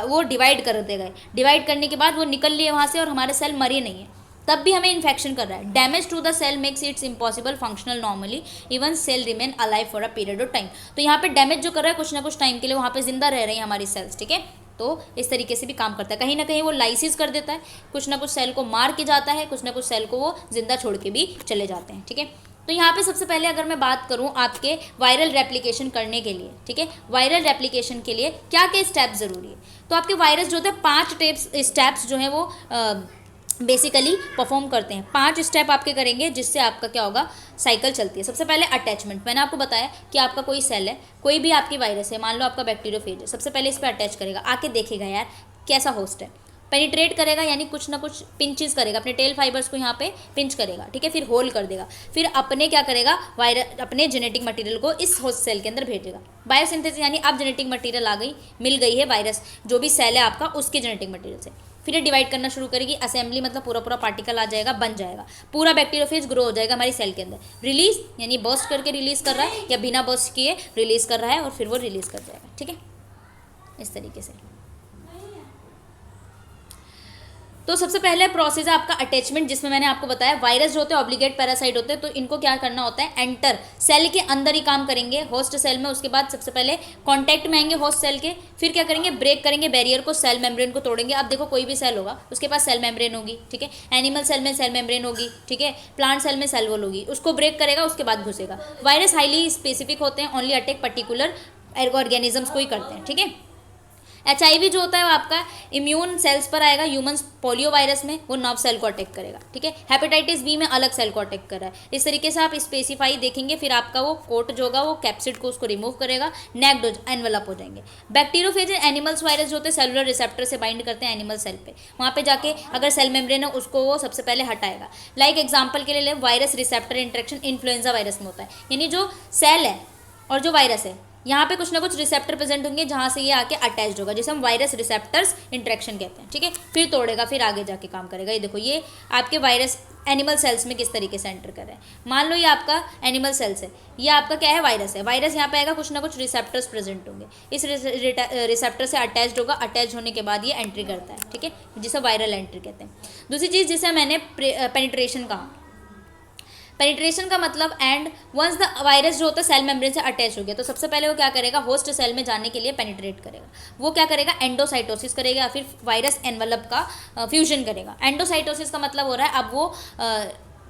वो डिवाइड करते गए, डिवाइड करने के बाद वो निकल लिए वहाँ से और हमारे सेल मरे नहीं है, तब भी हमें इन्फेक्शन कर रहा है। Damage to the cell makes its impossible functional normally even cell remain alive for a period of time. तो यहाँ पे डैमेज जो कर रहा है कुछ ना कुछ टाइम के लिए वहाँ पे जिंदा रह रही है हमारी सेल्स, ठीक है। तो इस तरीके से भी काम करता है, कहीं ना कहीं वो लाइसिस कर देता है, कुछ ना कुछ सेल को मार के जाता है, कुछ ना कुछ सेल को वो जिंदा छोड़ के भी चले जाते हैं, ठीक है। तो यहाँ पे सबसे पहले अगर मैं बात करूँ आपके वायरल रेप्लिकेशन करने के लिए, ठीक है, वायरल रेप्लिकेशन के लिए क्या क्या स्टेप्स ज़रूरी है। तो आपके वायरस जो होते हैं 5 स्टेप्स जो हैं वो बेसिकली परफॉर्म करते हैं। 5 स्टेप आपके करेंगे जिससे आपका क्या होगा, साइकिल चलती है। सबसे पहले अटैचमेंट, मैंने आपको बताया कि आपका कोई सेल है, कोई भी आपकी वायरस है, मान लो आपका बैक्टीरियोफेज है, सबसे पहले इस पर अटैच करेगा, आके देखेगा यार कैसा होस्ट है, पेनिट्रेट करेगा यानी कुछ ना कुछ पिंचेस करेगा, अपने टेल फाइबर्स को यहाँ पे पिंच करेगा, ठीक है, फिर होल कर देगा, फिर अपने क्या करेगा, वायरस अपने जेनेटिक मटेरियल को इस होस्ट सेल के अंदर भेजेगा। बायोसिंथेसिस यानी अब जेनेटिक मटेरियल आ गई, मिल गई है वायरस जो भी सेल है आपका उसके जेनेटिक मटेरियल से, फिर ये डिवाइड करना शुरू करेगी, असेंबली मतलब पूरा पूरा पार्टिकल आ जाएगा, बन जाएगा, पूरा बैक्टीरियोफेज ग्रो हो जाएगा हमारी सेल के अंदर। रिलीज यानी बर्स्ट करके रिलीज कर रहा है या बिना बर्स्ट किए रिलीज कर रहा है और फिर वो रिलीज कर जाएगा, ठीक है, इस तरीके से। तो सबसे पहले प्रोसेस है आपका अटैचमेंट, जिसमें मैंने आपको बताया वायरस जो होते हैं ऑब्लिगेट पैरासाइट होते हैं, तो इनको क्या करना होता है, एंटर सेल के अंदर ही काम करेंगे होस्ट सेल में, उसके बाद सबसे पहले कांटेक्ट में आएंगे होस्ट सेल के, फिर क्या करेंगे, ब्रेक करेंगे बैरियर को, सेल मेम्ब्रेन को तोड़ेंगे। अब देखो कोई भी सेल होगा उसके पास सेल मेम्ब्रेन होगी, ठीक है, एनिमल सेल में सेल मेम्ब्रेन होगी, ठीक है, प्लांट सेल में सेल वॉल होगी, उसको ब्रेक करेगा, उसके बाद घुसेगा। वायरस हाईली स्पेसिफिक होते हैं, ओनली अटैक पर्टिकुलर ऑर्गेनिजम्स को ही करते हैं, ठीक है। HIV जो होता है वो आपका इम्यून सेल्स पर आएगा, ह्यूमन पोलियो वायरस में वो नर्व सेल को अटैक करेगा, ठीक है। हेपेटाइटिस B में अलग सेल को अटैक कर रहा है। इस तरीके से आप स्पेसिफाई देखेंगे, फिर आपका वो कोट जो होगा वो कैप्सिड को उसको रिमूव करेगा, नेक्ड एनवेलप हो जाएंगे। बैक्टीरियोफेज एनिमल्स वायरस जो होते हैं सेलुलर रिसेप्टर से बाइंड करते हैं एनिमल सेल पे, वहाँ पे जाके अगर सेल मेम्ब्रेन है उसको वो सबसे पहले हटाएगा। लाइक एग्जाम्पल के लिए virus receptor interaction influenza virus में होता है, यानी जो सेल है और जो वायरस है यहाँ पे कुछ ना कुछ रिसेप्टर प्रेजेंट होंगे जहाँ से ये आके अटैच होगा, जिसे हम वायरस रिसेप्टर्स इंटरेक्शन कहते हैं, ठीक है। फिर तोड़ेगा, फिर आगे जाके काम करेगा। ये देखो ये आपके वायरस एनिमल सेल्स में किस तरीके से एंटर कर रहे हैं। मान लो ये आपका एनिमल सेल्स है, ये आपका क्या है, वायरस है। वायरस यहाँ पे आएगा, कुछ ना कुछ रिसेप्टर्स प्रेजेंट होंगे, इस रिसेप्टर से अटैच होगा, अटैच होने के बाद ये एंट्री करता है, ठीक है, जिसे वायरल एंट्री कहते हैं। दूसरी चीज़ जिसे मैंने पेनिट्रेशन कहा, पेनिट्रेशन का मतलब एंड वंस द वायरस जो होता है सेल मेम्ब्रेन से अटैच हो गया, तो सबसे पहले वो क्या करेगा, होस्ट सेल में जाने के लिए पेनिट्रेट करेगा। वो क्या करेगा, एंडोसाइटोसिस करेगा या फिर वायरस एनवलप का फ्यूजन करेगा। एंडोसाइटोसिस का मतलब हो रहा है अब वो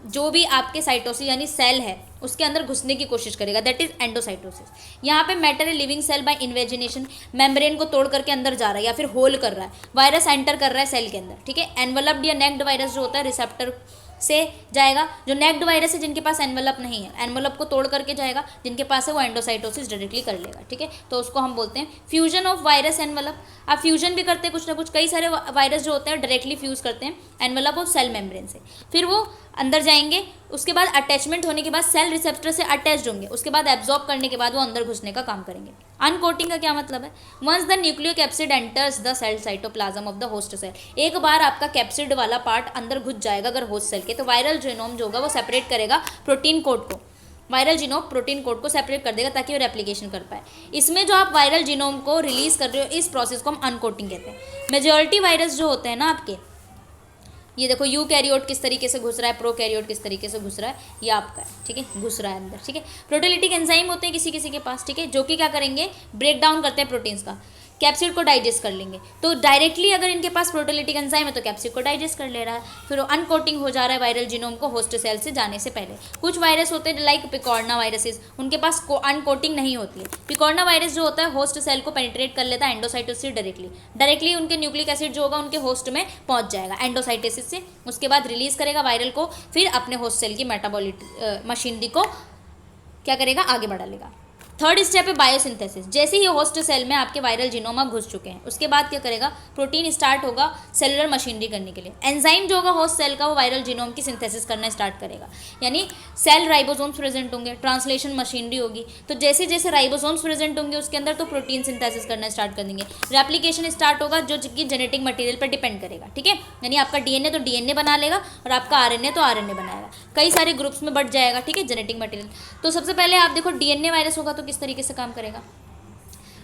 जो भी आपके साइटोसिस यानी सेल है उसके अंदर घुसने की कोशिश करेगा, दैट इज एंडोसाइटोसिस। यहाँ पे मैटर है living cell by invagination, membrane को तोड़ करके अंदर जा रहा है या फिर होल कर रहा है, वायरस एंटर कर रहा है सेल के अंदर, ठीक है। एनवलप्ड या नेक्ड वायरस जो होता है रिसेप्टर से जाएगा, जो नेक्ड वायरस है जिनके पास एनवलप नहीं है, एनवलप को तोड़ करके जाएगा, जिनके पास है वो एंडोसाइटोसिस डायरेक्टली कर लेगा, ठीक है। तो उसको हम बोलते हैं फ्यूजन ऑफ वायरस एनवलप। आप फ्यूजन भी करते हैं कुछ ना कुछ, कई सारे वायरस जो होते हैं डायरेक्टली फ्यूज करते हैं एनवलप ऑफ सेल मेम्ब्रेन से, फिर वो अंदर जाएंगे, उसके बाद अटैचमेंट होने के बाद सेल रिसेप्टर से अटैच्ड होंगे, उसके बाद एब्जॉर्ब करने के बाद वो अंदर घुसने का काम करेंगे। अनकोटिंग का क्या मतलब है, once the nucleocapsid enters the cell cytoplasm of the host cell, एक बार आपका कैप्सिड वाला पार्ट अंदर घुस जाएगा अगर होस्ट सेल के, तो वायरल जीनोम जो होगा वो सेपरेट करेगा प्रोटीन कोड को, वायरल जीनोम प्रोटीन कोड को सेपरेट कर देगा ताकि वो रेप्लिकेशन कर पाए। इसमें जो आप वायरल जीनोम को रिलीज कर रहे हो इस प्रोसेस को हम अनकोटिंग कहते हैं। मेजॉरिटी वायरस जो होते हैं ना आपके, ये देखो यू कैरियोट किस तरीके से घुस रहा है, प्रो कैरियोट किस तरीके से घुस रहा है, ये आपका है, ठीक है, घुस रहा है अंदर, ठीक है। प्रोटीलिटिक एंजाइम होते हैं किसी किसी के पास, ठीक है, जो कि क्या करेंगे, ब्रेक डाउन करते हैं प्रोटीन्स का, कैप्सिड को डाइजेस्ट कर लेंगे। तो डायरेक्टली अगर इनके पास प्रोटीलिटिक एंजाइम है तो कैप्सिड को डाइजेस्ट कर ले रहा है, फिर वो अनकोटिंग हो जा रहा है वायरल जीनोम को होस्ट सेल से जाने से पहले। कुछ वायरस होते हैं लाइक पिकॉर्ना वायरसेस, उनके पास अनकोटिंग नहीं होती है। पिकॉर्ना वायरस जो होता है होस्ट सेल को पेनिट्रेट कर लेता है एंडोसाइटोसिस डायरेक्टली उनके न्यूक्लिक एसिड जो होगा उनके होस्ट में पहुंच जाएगा एंडोसाइटोसिस से, उसके बाद रिलीज करेगा वायरल को, फिर अपने होस्ट सेल की मेटाबॉलिक मशीनरी को क्या करेगा, आगे बढ़ा लेगा। थर्ड स्टेप है बायोसिंथेसिस। जैसे ही होस्ट सेल में आपके वायरल जीनोम घुस चुके हैं, उसके बाद क्या करेगा, प्रोटीन स्टार्ट होगा सेलुलर मशीनरी करने के लिए। एंजाइम जो होगा होस्ट सेल का, वो वायरल जीनोम की सिंथेसिस करना स्टार्ट करेगा, यानी सेल राइबोसोम्स प्रेजेंट होंगे, ट्रांसलेशन मशीनरी होगी। तो जैसे जैसे राइबोसोम्स प्रेजेंट होंगे उसके अंदर, तो प्रोटीन सिंथेसिस करना स्टार्ट कर देंगे। रेप्लिकेशन स्टार्ट होगा जो कि जेनेटिक मटेरियल पर डिपेंड करेगा, ठीक है। यानी आपका डीएनए तो डीएनए बना लेगा और आपका आरएनए तो आरएनए बनाएगा, कई सारे ग्रुप्स में बढ़ जाएगा, ठीक है, जेनेटिक मटेरियल। तो सबसे पहले आप देखो डीएनए वायरस होगा तो किस तरीके से काम करेगा।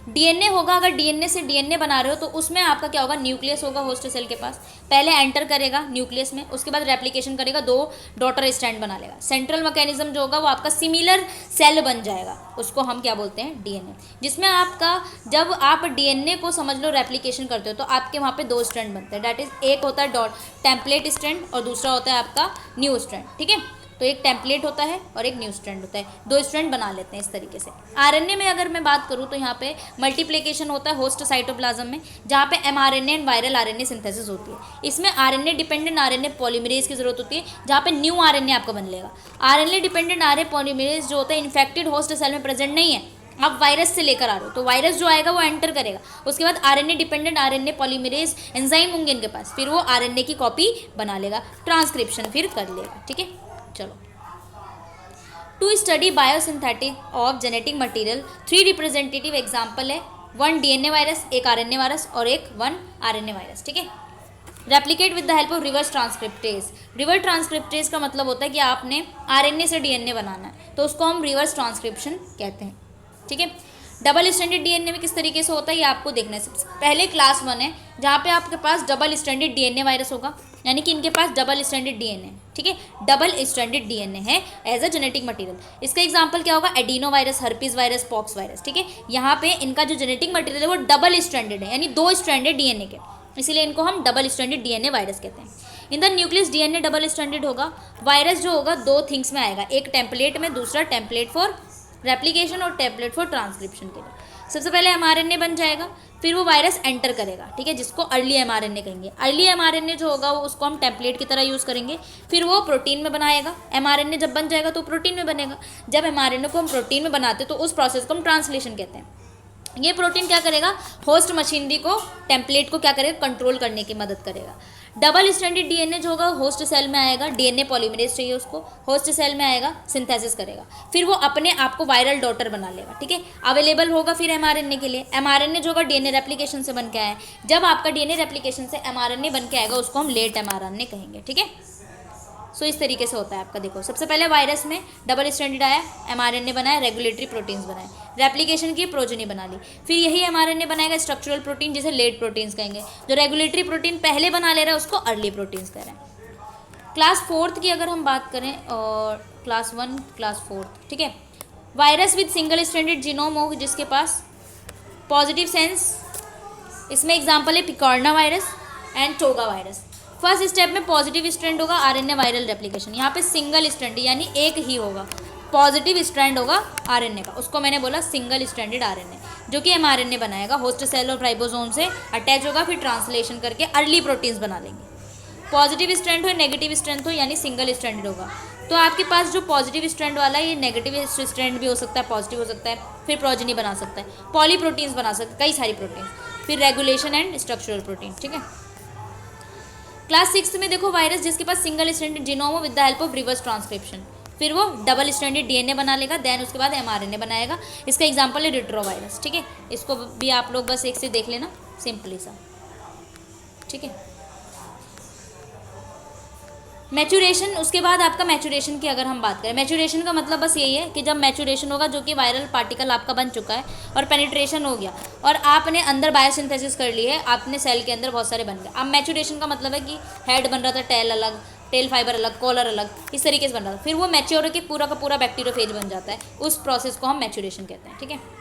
डीएनए होगा, अगर डीएनए से डीएनए बना रहे हो तो उसमें आपका क्या होगा, न्यूक्लियस होगा होस्ट सेल के पास, पहले एंटर करेगा न्यूक्लियस में, उसके बाद रेप्लिकेशन करेगा, 2 डॉटर स्टैंड बना लेगा। सेंट्रल मैकेनिज्म जो होगा वो आपका सिमिलर सेल बन जाएगा, उसको हम क्या बोलते हैं, डीएनए, जिसमें आपका जब आप डीएनए को समझ लो रेप्लिकेशन करते हो तो आपके वहाँ पे 2 स्ट्रैंड बनते हैं, दैट इज एक होता है टेम्पलेट स्ट्रैंड और दूसरा होता है आपका न्यू स्ट्रैंड, ठीक है। तो एक टेम्पलेट होता है और एक न्यू स्ट्रैंड होता है, 2 स्ट्रैंड बना लेते हैं इस तरीके से। आरएनए में अगर मैं बात करूँ तो यहाँ पे मल्टीप्लिकेशन होता है होस्ट साइटोप्लाज्म में, जहाँ पे mRNA and viral RNA synthesis होती है। इसमें आरएनए डिपेंडेंट आरएनए पॉलीमरेज की जरूरत होती है, जहाँ पे न्यू आरएनए आपको बन लेगा। आरएनए डिपेंडेंट आरएनए पॉलीमरेज जो होता है इन्फेक्टेड होस्ट सेल में प्रेजेंट नहीं है, आप वायरस से लेकर आ रहे हो, तो वायरस जो आएगा वो एंटर करेगा, उसके बाद RNA dependent RNA polymerase enzyme होंगे इनके पास, फिर वो आरएनए की कॉपी बना लेगा, ट्रांसक्रिप्शन फिर कर लेगा, ठीक है। चलो, to study biosynthetic of genetic material 3 representative example है, 1 डीएनए वायरस, एक आरएनए वायरस और एक 1 आरएनए वायरस, ठीक है। Replicate with the help of reverse transcriptase. Reverse transcriptase का मतलब होता है कि आपने आरएनए से डीएनए बनाना है, तो उसको हम रिवर्स ट्रांसक्रिप्शन कहते हैं, ठीक है। डबल स्टैंडर्ड डीएनए में किस तरीके से होता है ये आपको देखना है। सबसे पहले क्लास 1 है, जहाँ पे आपके पास डबल स्टैंडर्ड डीएनए वायरस होगा, यानी कि इनके पास डबल स्टैंडर्ड डीएनए, ठीक है, डबल स्टैंडर्ड डीएनए है एज अ जेनेटिक मटेरियल। इसका एग्जांपल क्या होगा, adeno virus, herpes virus, pox virus, ठीक है। यहाँ पे इनका जो जेनेटिक मटेरियल है वो डबल स्टैंडर्ड है, यानी 2 स्टैंडर्ड डीएनए के, इसीलिए इनको हम डबल स्टैंडर्ड डीएनए वायरस कहते हैं। In the nucleus DNA double standard होगा। वायरस जो होगा 2 थिंग्स में आएगा, एक टेम्पलेट में, दूसरा टेम्पलेट फॉर रेप्लिकेशन और टेम्पलेट फॉर ट्रांसक्रिप्शन के लिए। सबसे पहले एमआरएनए बन जाएगा, फिर वो वायरस एंटर करेगा, ठीक है, जिसको अर्ली एमआरएनए कहेंगे। अर्ली एमआरएनए जो होगा वो उसको हम टेम्पलेट की तरह यूज़ करेंगे, फिर वो प्रोटीन में बनाएगा। एमआरएनए जब बन जाएगा तो प्रोटीन में बनेगा। जब एमआरएनए को हम प्रोटीन में बनाते हैं तो उस प्रोसेस को हम ट्रांसलेशन कहते हैं। ये प्रोटीन क्या करेगा, होस्ट मशीनरी को, टेम्पलेट को क्या करेगा, कंट्रोल करने की मदद करेगा। डबल स्टैंडर्ड डीएनए जो होगा होस्ट सेल में आएगा, डीएनए पॉलीमरेज चाहिए उसको, होस्ट सेल में आएगा, सिंथेसिस करेगा, फिर वो अपने आप को वायरल डॉटर बना लेगा, ठीक है। अवेलेबल होगा फिर एमआरएनए के लिए। एमआरएनए जो होगा डीएनए रेप्लिकेशन से बन के आया है, जब आपका डीएनए रेप्लिकेशन से एमआरएनए बन के आएगा उसको हम लेट एमआरएनए कहेंगे, ठीक है। सो इस तरीके से होता है आपका। देखो, सबसे पहले वायरस में डबल स्टैंडर्ड आया, एमआरएनए बनाया, रेगुलेटरी प्रोटीन्स बनाए, रेप्लिकेशन की, प्रोजेनी बना ली, फिर यही एमआरएनए बनाएगा स्ट्रक्चरल प्रोटीन, जिसे लेट प्रोटीन्स कहेंगे। जो रेगुलेटरी प्रोटीन पहले बना ले रहा है उसको अर्ली प्रोटीन्स कह रहे हैं। क्लास 4 की अगर हम बात करें, और क्लास 1, क्लास 4, ठीक है। Virus with single standard genome हो, जिसके पास पॉजिटिव सेंस, इसमें एग्जाम्पल है picorna virus and toga virus. First step में पॉजिटिव स्ट्रैंड होगा, आरएनए वायरल रेप्लिकेशन। यहाँ पे सिंगल स्ट्रैंड यानी एक ही होगा, पॉजिटिव स्ट्रैंड होगा आरएनए का, उसको मैंने बोला सिंगल स्ट्रैंडेड आरएनए, जो कि एमआरएनए बनाएगा, होस्ट सेल और राइबोसोम से अटैच होगा, फिर ट्रांसलेशन करके अर्ली प्रोटीन्स बना लेंगे। पॉजिटिव स्ट्रैंड हो, नेगेटिव स्ट्रैंड हो, यानी सिंगल स्ट्रैंडेड होगा। तो आपके पास जो पॉजिटिव स्ट्रैंड वाला है ये नेगेटिव स्ट्रैंड भी हो सकता है, पॉजिटिव हो सकता है, फिर प्रोजेनी बना सकता है, पॉलीप्रोटीन्स बना सकता है, कई सारी प्रोटीन, फिर रेगुलेशन एंड स्ट्रक्चरल प्रोटीन, ठीक है। क्लास 6 में देखो, वायरस जिसके पास सिंगल स्ट्रैंडेड जीनोम हो with the help of reverse transcription, फिर वो डबल स्ट्रैंडेड डीएनए बना लेगा, देन उसके बाद एमआरएनए बनाएगा। इसका एग्जांपल है रिट्रोवायरस, ठीक है। इसको भी आप लोग बस एक से देख लेना, सिंपली सा, ठीक है। मैचुरेशन, उसके बाद आपका मैचुरेशन की अगर हम बात करें, मैचुरेशन का मतलब बस यही है कि जब मैचुरेशन होगा, जो कि वायरल पार्टिकल आपका बन चुका है और पेनिट्रेशन हो गया और आपने अंदर बायोसिंथेसिस कर ली है, आपने सेल के अंदर बहुत सारे बन गए। अब मैचुरेशन का मतलब है कि हेड बन रहा था, टेल अलग, टेल फाइबर अलग, कॉलर अलग, इस तरीके से बन रहा था, फिर वो मैच्योर होकर पूरा का पूरा बैक्टीरियोफेज बन जाता है, उस प्रोसेस को हम मैचुरेशन कहते हैं, ठीक है।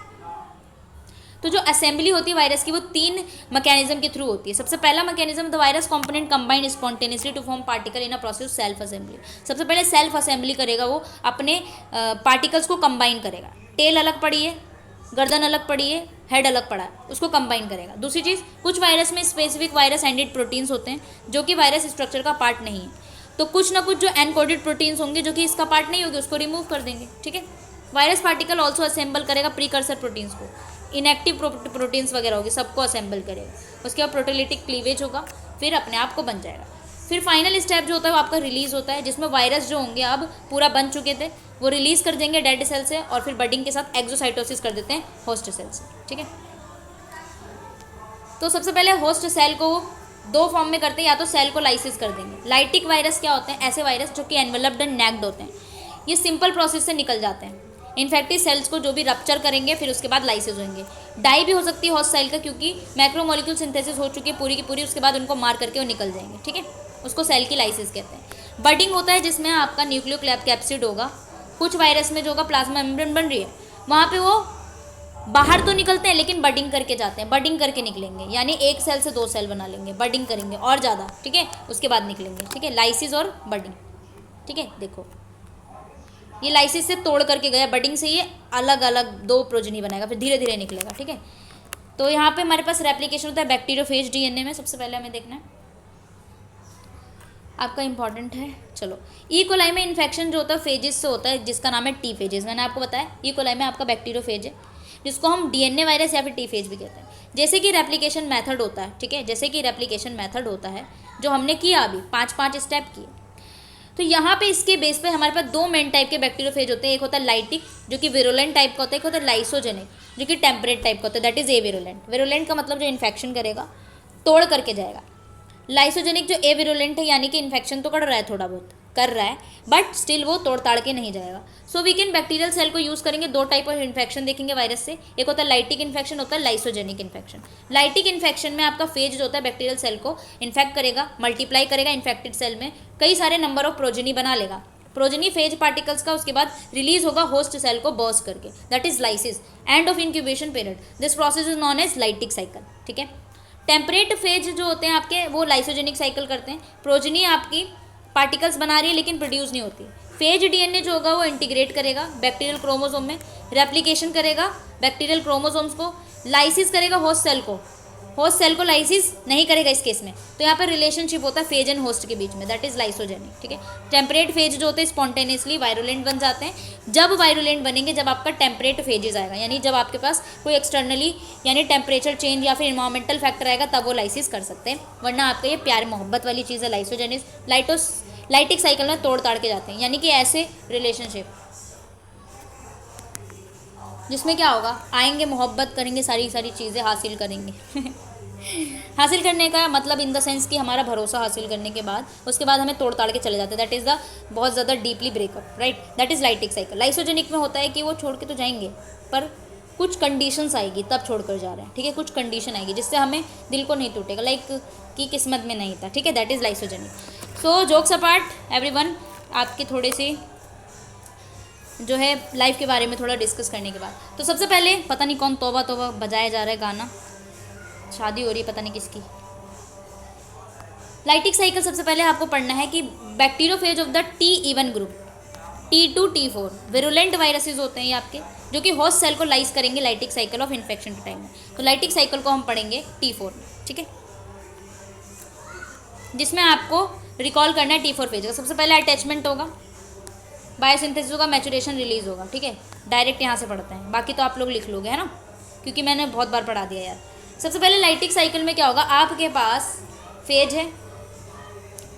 तो जो असेंबली होती है वायरस की वो 3 मैकेनिज्म के थ्रू होती है। सबसे पहला mechanism, the virus component combined spontaneously to form particle in a process self assembly. सबसे पहले सेल्फ असेंबली करेगा, वो अपने पार्टिकल्स को कंबाइन करेगा। टेल अलग पड़ी है, गर्दन अलग पड़ी है, हेड अलग पड़ा है, उसको कंबाइन करेगा। दूसरी चीज़, कुछ वायरस में स्पेसिफिक वायरस एंडेड प्रोटीन्स होते हैं जो कि वायरस स्ट्रक्चर का पार्ट नहीं है, तो कुछ ना कुछ जो एनकोडेड प्रोटीन्स होंगे जो कि इसका पार्ट नहीं होंगे, उसको रिमूव कर देंगे, ठीक है। वायरस पार्टिकल ऑल्सो असेंबल करेगा प्रीकर्सर प्रोटीन्स को, इनएक्टिव प्रोटीन्स वगैरह होगी सबको असेंबल करेगा, उसके बाद प्रोटीलिटिक क्लीवेज होगा, फिर अपने आप को बन जाएगा। फिर फाइनल स्टेप जो होता है वो आपका रिलीज होता है, जिसमें वायरस जो होंगे अब पूरा बन चुके थे वो रिलीज कर देंगे डेड सेल से, और फिर बडिंग के साथ एक्सोसाइटोसिस कर देते हैं होस्ट सेल से। ठीक है, तो सबसे पहले होस्ट सेल को दो फॉर्म में करते हैं, या तो सेल को लाइसिस कर देंगे। लाइटिक वायरस क्या होते हैं? ऐसे वायरस जो कि एनवेलप्ड एंड नैक्ड होते हैं, ये सिंपल प्रोसेस से निकल जाते हैं। इन्फेक्टिव सेल्स को जो भी रप्चर करेंगे फिर उसके बाद लाइसिस होंगे। डाई भी हो सकती है होस्ट सेल का, क्योंकि मैक्रोमोलिक्यूल सिंथेसिस हो चुकी है पूरी की पूरी, उसके बाद उनको मार करके वो निकल जाएंगे। ठीक है, उसको सेल की लाइसिस कहते हैं। बडिंग होता है जिसमें आपका न्यूक्लियोकैप्सिड होगा, कुछ वायरस में जो होगा प्लाज्मा मेम्ब्रेन बन रही है, वहाँ पे वो बाहर तो निकलते हैं लेकिन बडिंग करके जाते हैं, बडिंग करके निकलेंगे, यानी एक सेल से दो सेल बना लेंगे, बडिंग करेंगे और ज़्यादा। ठीक है, उसके बाद निकलेंगे। ठीक है, लाइसिस और बडिंग। ठीक है, देखो ये लाइसिस से तोड़ करके गया, बडिंग से ये अलग अलग दो प्रोजनी बनाएगा, फिर धीरे धीरे निकलेगा। ठीक है, तो यहाँ पे हमारे पास रेप्लिकेशन होता है बैक्टीरियोफेज डीएनए में। सबसे पहले हमें देखना है आपका इंपॉर्टेंट है, चलो ई कोलाई में इन्फेक्शन जो होता है फेजिस से होता है, जिसका नाम है टी फेजिस। मैंने आपको बताया ई कोलाई में आपका बैक्टीरियोफेज है, जिसको हम डीएनए वायरस या फिर टी फेज भी कहते हैं। जैसे कि रेप्लिकेशन मेथड होता है, ठीक है, जैसे कि रेप्लिकेशन मेथड होता है जो हमने किया अभी 5 स्टेप किए, तो यहाँ पे इसके बेस पे हमारे पास दो मेन टाइप के बैक्टीरियोफेज होते हैं। एक होता है लाइटिक जो कि विरुलेंट टाइप का होता है, एक होता है लाइसोजेनिक जो कि टेम्परेट टाइप का होता है, that is a virulent. Virulent का मतलब जो इन्फेक्शन करेगा तोड़ करके जाएगा। लाइसोजेनिक जो ए विरुलेंट है, यानी कि इन्फेक्शन तो कर रहा है, थोड़ा बहुत कर रहा है, बट स्टिल वो तोड़ ताड़ के नहीं जाएगा। So we can bacterial cell को यूज़ करेंगे। दो टाइप ऑफ इन्फेक्शन देखेंगे वायरस से, एक होता है लाइटिक इन्फेक्शन, होता है लाइसोजेनिक इन्फेक्शन। लाइटिक इन्फेक्शन में आपका फेज जो होता है बैक्टीरियल सेल को इन्फेक्ट करेगा, मल्टीप्लाई करेगा इन्फेक्टेड सेल में, कई सारे नंबर ऑफ प्रोजेनी बना लेगा, प्रोजेनी फेज पार्टिकल्स का, उसके बाद रिलीज होगा होस्ट सेल को बर्स्ट करके, that is lysis, end of incubation period. This process is known as lytic cycle. ठीक है, टेम्परेट फेज जो होते हैं आपके वो लाइसोजेनिक साइकिल करते हैं, प्रोजेनी आपकी पार्टिकल्स बना रही है लेकिन प्रोड्यूस नहीं होती। फेज डीएनए जो होगा वो इंटीग्रेट करेगा बैक्टीरियल क्रोमोसोम में, रेप्लिकेशन करेगा बैक्टीरियल क्रोमोसोम्स को, लाइसिस करेगा होस्ट सेल को, होस्ट सेल को लाइसिस नहीं करेगा इस केस में। तो यहाँ पर रिलेशनशिप होता है फेज एंड होस्ट के बीच में, दैट इज लाइसोजेनिक। ठीक है, टेम्परेट फेज जो होते हैं स्पॉन्टेनियसली वायरुलेंट बन जाते हैं। जब वायरुलेंट बनेंगे जब आपका टेम्परेट फेजेस आएगा, यानी जब आपके पास कोई एक्सटर्नली यानी टेम्परेचर चेंज या फिर इन्वायरमेंटल फैक्टर आएगा तब वो लाइसिस कर सकते हैं, वरना आपका ये प्यार मोहब्बत वाली चीज़ है लाइसोजेनिस। लाइटिक साइकिल में तोड़ ताड़ के जाते हैं, यानी कि ऐसे रिलेशनशिप जिसमें क्या होगा, आएंगे मोहब्बत करेंगे, सारी सारी चीज़ें हासिल करेंगे हासिल करने का मतलब इन द सेंस कि हमारा भरोसा हासिल करने के बाद उसके बाद हमें तोड़ ताड़ के चले जाते हैं, दैट इज़ द बहुत ज़्यादा deeply breakup, right, that is lytic cycle. Lysogenic में होता है कि वो छोड़ के तो जाएंगे पर कुछ कंडीशंस आएगी तब छोड़ कर जा रहे हैं। ठीक है, कुछ कंडीशन आएगी जिससे हमें दिल को नहीं टूटेगा, लाइक कि किस्मत में नहीं था। ठीक है, that is lysogenic. So jokes apart everyone, आपके थोड़े से जो है लाइफ के बारे में थोड़ा डिस्कस करने के बाद, तो सबसे पहले पता नहीं कौन तौबा तौबा बजाया जा रहा है गाना, शादी हो रही है पता नहीं किसकी। लाइटिक साइकिल सबसे पहले आपको पढ़ना है कि bacteriophage of the T even group, T2 T4 virulent viruses होते हैं ये आपके, जो कि होस्ट सेल को लाइस करेंगे लाइटिक साइकिल ऑफ इन्फेक्शन के टाइम में। तो लाइटिक साइकिल को हम पढ़ेंगे T4 में। ठीक है, जिसमें आपको रिकॉल करना है T4 फेज का। सबसे पहले अटैचमेंट होगा, बायोसिंथेसिस होगा, मैचुरेशन रिलीज होगा। ठीक है, डायरेक्ट यहाँ से पढ़ते हैं, बाकी तो आप लोग लिख लोगे है ना, क्योंकि मैंने बहुत बार पढ़ा दिया यार। सबसे पहले लाइटिक साइकिल में क्या होगा, आपके पास फेज है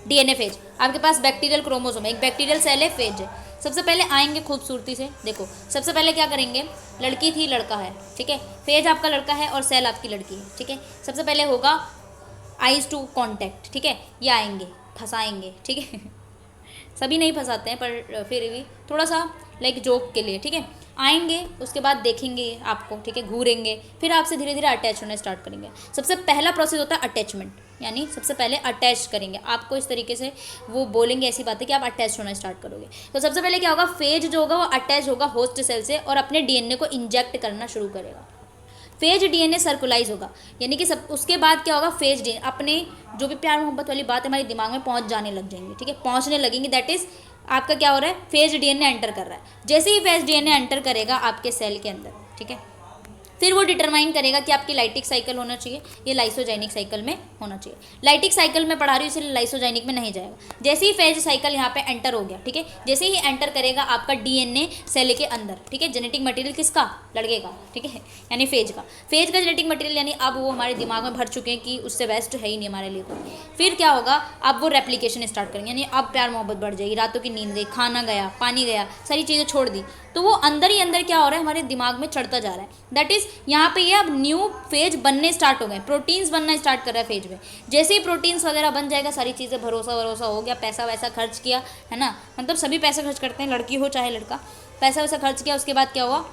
डीएनए फेज, आपके पास बैक्टीरियल क्रोमोसोम है, एक बैक्टीरियल सेल है, फेज है। सबसे पहले आएंगे खूबसूरती से, देखो सबसे पहले क्या करेंगे, लड़की थी लड़का है, ठीक है, फेज आपका लड़का है और सेल आपकी लड़की है। ठीक है, सबसे पहले होगा आइज टू कॉन्टैक्ट। ठीक है, ये आएंगे फंसाएंगे। ठीक है सभी नहीं फंसाते हैं पर फिर भी थोड़ा सा लाइक जोक के लिए। ठीक है, आएंगे उसके बाद देखेंगे आपको, ठीक है, घूरेंगे, फिर आपसे धीरे धीरे अटैच होने स्टार्ट करेंगे। सबसे पहला प्रोसेस होता है अटैचमेंट, यानी सबसे पहले अटैच करेंगे आपको, इस तरीके से वो बोलेंगे ऐसी बातें कि आप अटैच होना स्टार्ट करोगे। तो सबसे पहले क्या होगा, फेज जो होगा वो अटैच होगा होस्ट सेल से और अपने डीएनए को इंजेक्ट करना शुरू करेगा। फेज डीएनए सर्कुलाइज होगा, यानी कि सब उसके बाद क्या होगा, फेज डीएनए अपने जो भी प्यार मोहब्बत वाली बात हमारे दिमाग में पहुंच जाने लग जाएंगी। ठीक है, पहुंचने लगेंगी, दैट इज आपका क्या हो रहा है, फेज डीएनए एंटर कर रहा है। जैसे ही फेज डीएनए एंटर करेगा आपके सेल के अंदर, ठीक है, फिर वो डिटरमाइन करेगा कि आपकी लाइटिक साइकिल होना चाहिए, ये लाइसोजेनिक साइकिल में होना चाहिए। लाइटिक साइकिल में पढ़ा रही हूँ इसलिए लाइसोजेनिक में नहीं जाएगा। जैसे ही फेज साइकिल यहाँ पे एंटर हो गया, ठीक है, जैसे ही एंटर करेगा आपका डीएनए सेल के अंदर, ठीक है, जेनेटिक मटेरियल किसका, लड़के का, ठीक है, यानी फेज का जेनेटिक मटेरियल, यानी अब वो हमारे दिमाग में भर चुके हैं कि उससे बेस्ट है ही नहीं हमारे लिए कोई। फिर क्या होगा, अब वो रेप्लिकेशन स्टार्ट करेंगे, यानी अब प्यार मोहब्बत बढ़ जाएगी, रातों की नींद गई, खाना गया, पानी गया, सारी चीज़ें छोड़ दी, तो वो अंदर ही अंदर क्या हो रहा है, हमारे दिमाग में चढ़ता जा रहा है। दैट इज़ यहाँ पे ये अब न्यू फेज बनने स्टार्ट हो गए, प्रोटीन्स बनना स्टार्ट कर रहा है फेज में। जैसे ही प्रोटीन्स वगैरह बन जाएगा, सारी चीज़ें भरोसा हो गया, पैसा वैसा खर्च किया है ना, मतलब सभी पैसा खर्च करते हैं, लड़की हो चाहे लड़का, पैसा वैसा खर्च किया, उसके बाद क्या हुआ,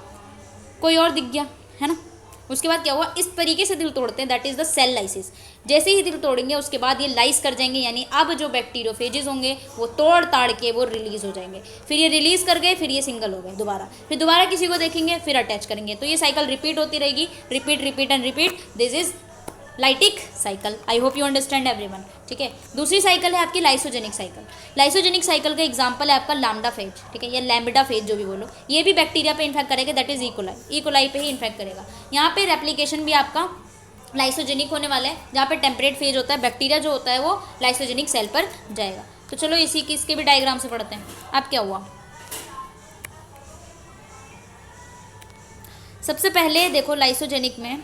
कोई और दिख गया है ना, उसके बाद क्या हुआ, इस तरीके से दिल तोड़ते हैं, that is the cell lysis. जैसे ही दिल तोड़ेंगे उसके बाद ये लाइस कर जाएंगे, यानी अब जो बैक्टीरियोफेजेस होंगे वो तोड़ ताड़ के वो रिलीज़ हो जाएंगे। फिर ये रिलीज़ कर गए, फिर ये सिंगल हो गए दोबारा, फिर दोबारा किसी को देखेंगे, फिर अटैच करेंगे, तो ये साइकिल रिपीट होती रहेगी, repeat and repeat. This is lytic cycle. I hope you understand everyone, ठीक है। दूसरी साइकिल है आपकी लाइसोजेनिक साइकिल। लाइसोजेनिक साइकिल का एग्जांपल है आपका लैम्बडा फेज, ठीक है, या लैम्बडा फेज जो भी बोलो, ये भी बैक्टीरिया पे इन्फेक्ट करेगा, दैट इज इकोलाई पे ही इन्फेक्ट करेगा। यहाँ पे रेप्लिकेशन भी आपका लाइसोजेनिक होने वाला है, जहाँ पे टेम्परेट फेज होता है, बैक्टीरिया जो होता है वो लाइसोजेनिक सेल पर जाएगा। तो चलो इसी की इसके भी डायग्राम से पढ़ते हैं। अब क्या हुआ, सबसे पहले देखो लाइसोजेनिक में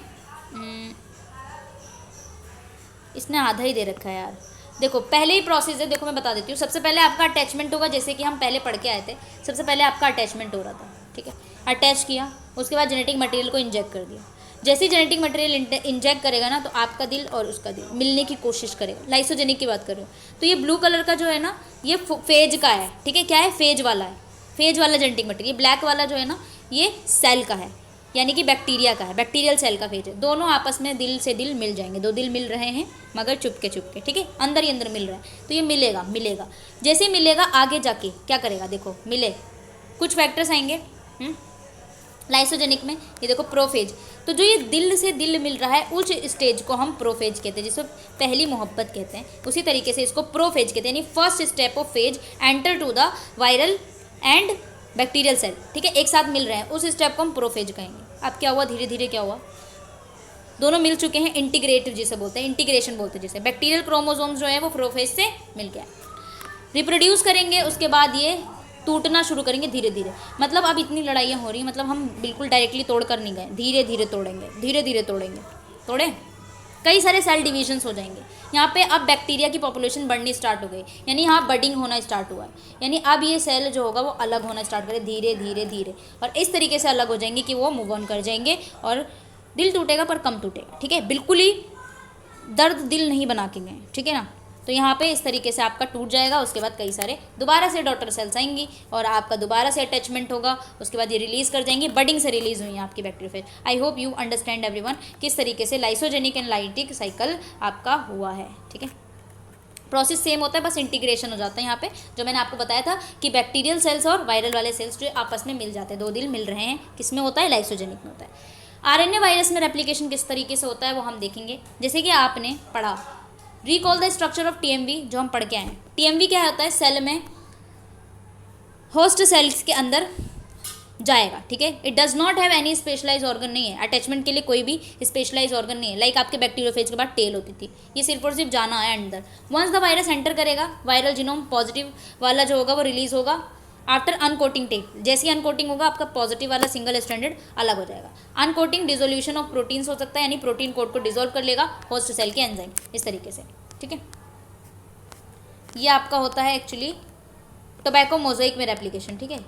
इसने आधा ही दे रखा है यार, देखो पहले ही प्रोसेस है, देखो मैं बता देती हूँ। सबसे पहले आपका अटैचमेंट होगा, जैसे कि हम पहले पढ़ के आए थे, सबसे पहले आपका अटैचमेंट हो रहा था, ठीक है, अटैच किया, उसके बाद जेनेटिक मटेरियल को इंजेक्ट कर दिया। जैसे ही जेनेटिक मटेरियल इंजेक्ट करेगा ना, तो आपका दिल और उसका दिल मिलने की कोशिश करेगा। लाइसोजेनिक की बात कर रहे हो तो ये ब्लू कलर का जो है ना, ये फेज का है, ठीक है, क्या है, फेज वाला है, फेज वाला जेनेटिक मटेरियल। ब्लैक वाला जो है ना, ये सेल का है, यानी कि बैक्टीरिया का है, बैक्टीरियल सेल का फेज है। दोनों आपस में दिल से दिल मिल जाएंगे, दो दिल मिल रहे हैं मगर चुपके चुपके, ठीक है, अंदर ही अंदर मिल रहा है, तो ये मिलेगा। जैसे ही मिलेगा आगे जाके क्या करेगा, देखो मिले कुछ फैक्टर्स आएंगे लाइसोजेनिक में, ये देखो प्रोफेज। तो जो ये दिल से दिल मिल रहा है उस स्टेज को हम प्रोफेज कहते हैं, जिसको पहली मोहब्बत कहते हैं। उसी तरीके से इसको प्रोफेज कहते हैं, यानी first step of phage enter to the viral and bacterial cell, ठीक है, एक साथ मिल रहे हैं, उस स्टेप को हम प्रोफेज कहेंगे। अब क्या हुआ, धीरे धीरे क्या हुआ, दोनों मिल चुके हैं, इंटीग्रेटिव जिसे बोलते हैं, इंटीग्रेशन बोलते हैं जिसे। बैक्टीरियल क्रोमोसोम्स जो है वो प्रोफेज से मिल गया, रिप्रोड्यूस करेंगे, उसके बाद ये टूटना शुरू करेंगे धीरे धीरे। मतलब अब इतनी लड़ाइयाँ हो रही हैं, मतलब हम बिल्कुल डायरेक्टली तोड़ कर नहीं गए, धीरे धीरे तोड़ेंगे, तोड़े कई सारे सेल डिविजन्स हो जाएंगे। यहाँ पे अब बैक्टीरिया की पॉपुलेशन बढ़नी स्टार्ट हो गई, यानी यहाँ बडिंग होना स्टार्ट हुआ है, यानी अब ये सेल जो होगा वो अलग होना स्टार्ट करे धीरे, और इस तरीके से अलग हो जाएंगे कि वो मूव ऑन कर जाएंगे और दिल टूटेगा पर कम टूटेगा, ठीक है, बिल्कुल ही दर्द दिल नहीं बना के गए, ठीक है ना। तो यहाँ पे इस तरीके से आपका टूट जाएगा, उसके बाद कई सारे दोबारा से डॉटर सेल्स आएंगी और आपका दोबारा से अटैचमेंट होगा, उसके बाद ये रिलीज़ कर जाएंगी, बडिंग से रिलीज़ हुई है आपकी bacteriophage. I hope you understand everyone किस तरीके से लाइसोजेनिक एंड लाइटिक साइकिल आपका हुआ है, ठीक है। प्रोसेस सेम होता है, बस इंटीग्रेशन हो जाता है यहाँ पे, जो मैंने आपको बताया था कि बैक्टीरियल सेल्स और वायरल वाले सेल्स जो आपस में मिल जाते हैं, दो दिल मिल रहे हैं, किस में होता है, लाइसोजेनिक में होता है। आरएनए वायरस में रेप्लिकेशन किस तरीके से होता है वो हम देखेंगे। जैसे कि आपने पढ़ा, recall the structure of TMV, जो हम पढ़ के आए हैं। टीएमवी क्या होता है, सेल में होस्ट सेल्स के अंदर जाएगा, ठीक है, it does not have any specialise organ, नहीं है अटैचमेंट के लिए कोई भी स्पेशलाइज ऑर्गन नहीं है, लाइक आपके बैक्टीरियोफेज के बाद टेल होती थी, ये सिर्फ और सिर्फ जाना है अंदर। वंस द वायरस एंटर करेगा, वायरल जीनोम पॉजिटिव वाला जो होगा वो रिलीज होगा आफ्टर अनकोटिंग टेक। जैसे ही अनकोटिंग होगा आपका पॉजिटिव वाला सिंगल स्ट्रैंडेड अलग हो जाएगा। अनकोटिंग डिसोल्यूशन ऑफ प्रोटीन्स हो सकता है, यानी प्रोटीन कोड को डिसॉल्व कर लेगा होस्ट सेल के एंजाइम, इस तरीके से, ठीक है। ये आपका होता है एक्चुअली टोबैको मोज़ेक में रेप्लिकेशन, ठीक है,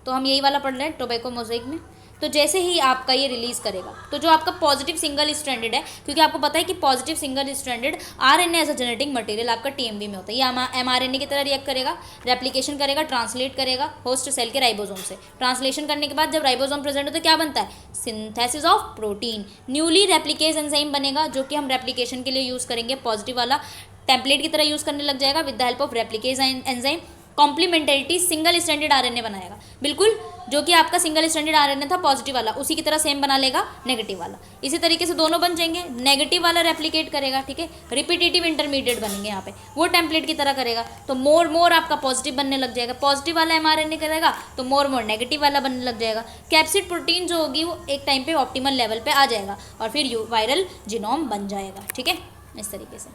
तो हम यही वाला पढ़ रहे हैं टोबैको मोज़ेक में। तो जैसे ही आपका ये रिलीज़ करेगा, तो जो आपका पॉजिटिव सिंगल स्ट्रैंडेड है, क्योंकि आपको पता है कि positive single stranded RNA as a genetic material आपका टीएमवी में होता है, ये एमआरएनए की तरह रिएक्ट करेगा, रेप्लिकेशन करेगा, ट्रांसलेट करेगा होस्ट सेल के राइबोसोम से। ट्रांसलेशन करने के बाद जब राइबोसोम प्रेजेंट हो तो क्या बनता है, synthesis of protein, newly replicase enzyme बनेगा, जो कि हम रेप्लिकेशन के लिए यूज़ करेंगे, पॉजिटिव वाला टेम्पलेट की तरह यूज़ करने लग जाएगा with the help of replicase enzyme. Complementarity single standard RNA बनाएगा, बिल्कुल जो कि आपका सिंगल स्टैंडर्ड आरएनए था पॉजिटिव वाला, उसी की तरह सेम बना लेगा नेगेटिव वाला। इसी तरीके से दोनों बन जाएंगे, नेगेटिव वाला रेप्लिकेट करेगा, ठीक है, रिपीटेटिव इंटरमीडिएट बनेंगे यहाँ पे, वो टेम्पलेट की तरह करेगा, तो मोर आपका पॉजिटिव बनने लग जाएगा, पॉजिटिव वाला एमआरएनए करेगा तो मोर नेगेटिव वाला बनने लग जाएगा। कैप्सिड प्रोटीन जो होगी वो एक टाइम पे ऑप्टिमल लेवल पे आ जाएगा और फिर वायरल जीनोम बन जाएगा, ठीक है, इस तरीके से।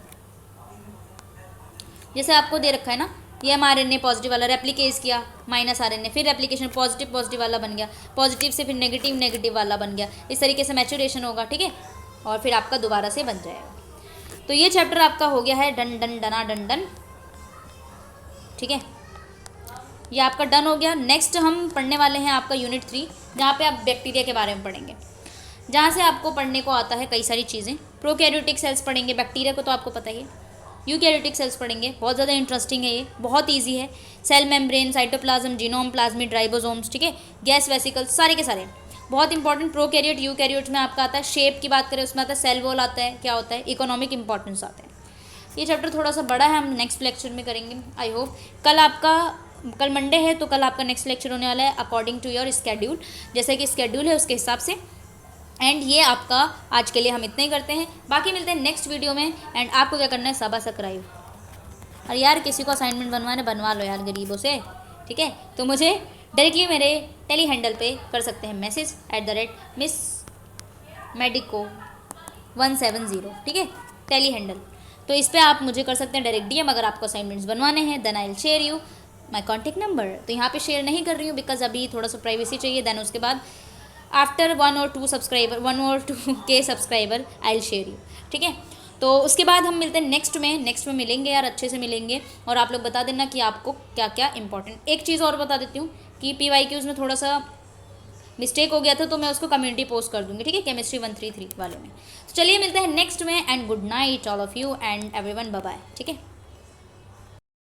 जैसे आपको दे रखा है ना, ये एमआरएनए पॉजिटिव वाला रेप्लिकेट किया, माइनस आरएनए, फिर रेप्लिकेशन पॉजिटिव वाला बन गया, पॉजिटिव से फिर नेगेटिव वाला बन गया, इस तरीके से मैचुरेशन होगा, ठीक है, और फिर आपका दोबारा से बन जाएगा। तो ये चैप्टर आपका हो गया है डन डन डना डन डन, ठीक है, ये आपका डन हो गया। नेक्स्ट हम पढ़ने वाले हैं आपका यूनिट 3, जहाँ पे आप बैक्टीरिया के बारे में पढ़ेंगे, जहाँ से आपको पढ़ने को आता है कई सारी चीज़ें। प्रोकैरियोटिक सेल्स पढ़ेंगे, बैक्टीरिया को तो आपको पता ही है, यूकैरियोटिक सेल्स पढ़ेंगे, बहुत ज़्यादा इंटरेस्टिंग है ये, बहुत इजी है। Cell membrane, cytoplasm, genome, plasmid, ribosomes, ठीक है, गैस वेसिकल्स, सारे के सारे बहुत इंपॉर्टेंट। प्रोकैरियोट यूकैरियोट में आपका आता है, शेप की बात करें उसमें आता है सेल वॉल आता है, क्या होता है, इकोनॉमिक इंपॉर्टेंस आता है। ये चैप्टर थोड़ा सा बड़ा है, हम नेक्स्ट लेक्चर में करेंगे आई होप। कल मंडे है तो कल आपका नेक्स्ट लेक्चर होने वाला है अकॉर्डिंग टू योर स्केड्यूल, जैसे कि स्केड्यूल है उसके हिसाब से। एंड ये आपका आज के लिए हम इतना ही करते हैं, बाकी मिलते हैं नेक्स्ट वीडियो में। एंड आपको क्या करना है, सब्सक्राइब। और यार किसी को असाइनमेंट बनवा लो यार गरीबों से, ठीक है, तो मुझे डायरेक्टली मेरे टेली हैंडल पे कर सकते हैं मैसेज @missmedico170, ठीक है, टेली हैंडल। तो इस पर आप मुझे कर सकते हैं डायरेक्ट डीएम अगर आपको असाइनमेंट्स बनवाने हैं। Then I will share you my contact number. तो यहाँ पे शेयर नहीं कर रही हूँ बिकॉज अभी थोड़ा सा प्राइवेसी चाहिए। देन उसके बाद आफ्टर 1 or 2 के subscriber I will share you, ठीक है। तो उसके बाद हम मिलते हैं नेक्स्ट में मिलेंगे यार, अच्छे से मिलेंगे। और आप लोग बता देना कि आपको क्या क्या इंपॉर्टेंट। एक चीज़ और बता देती हूँ कि PYQs में थोड़ा सा मिस्टेक हो गया था तो मैं उसको कम्युनिटी पोस्ट कर दूँगी, ठीक है, केमिस्ट्री 133 वाले में। तो चलिए मिलते हैं नेक्स्ट में। And good night all of you and everyone, bye bye, ठीक है।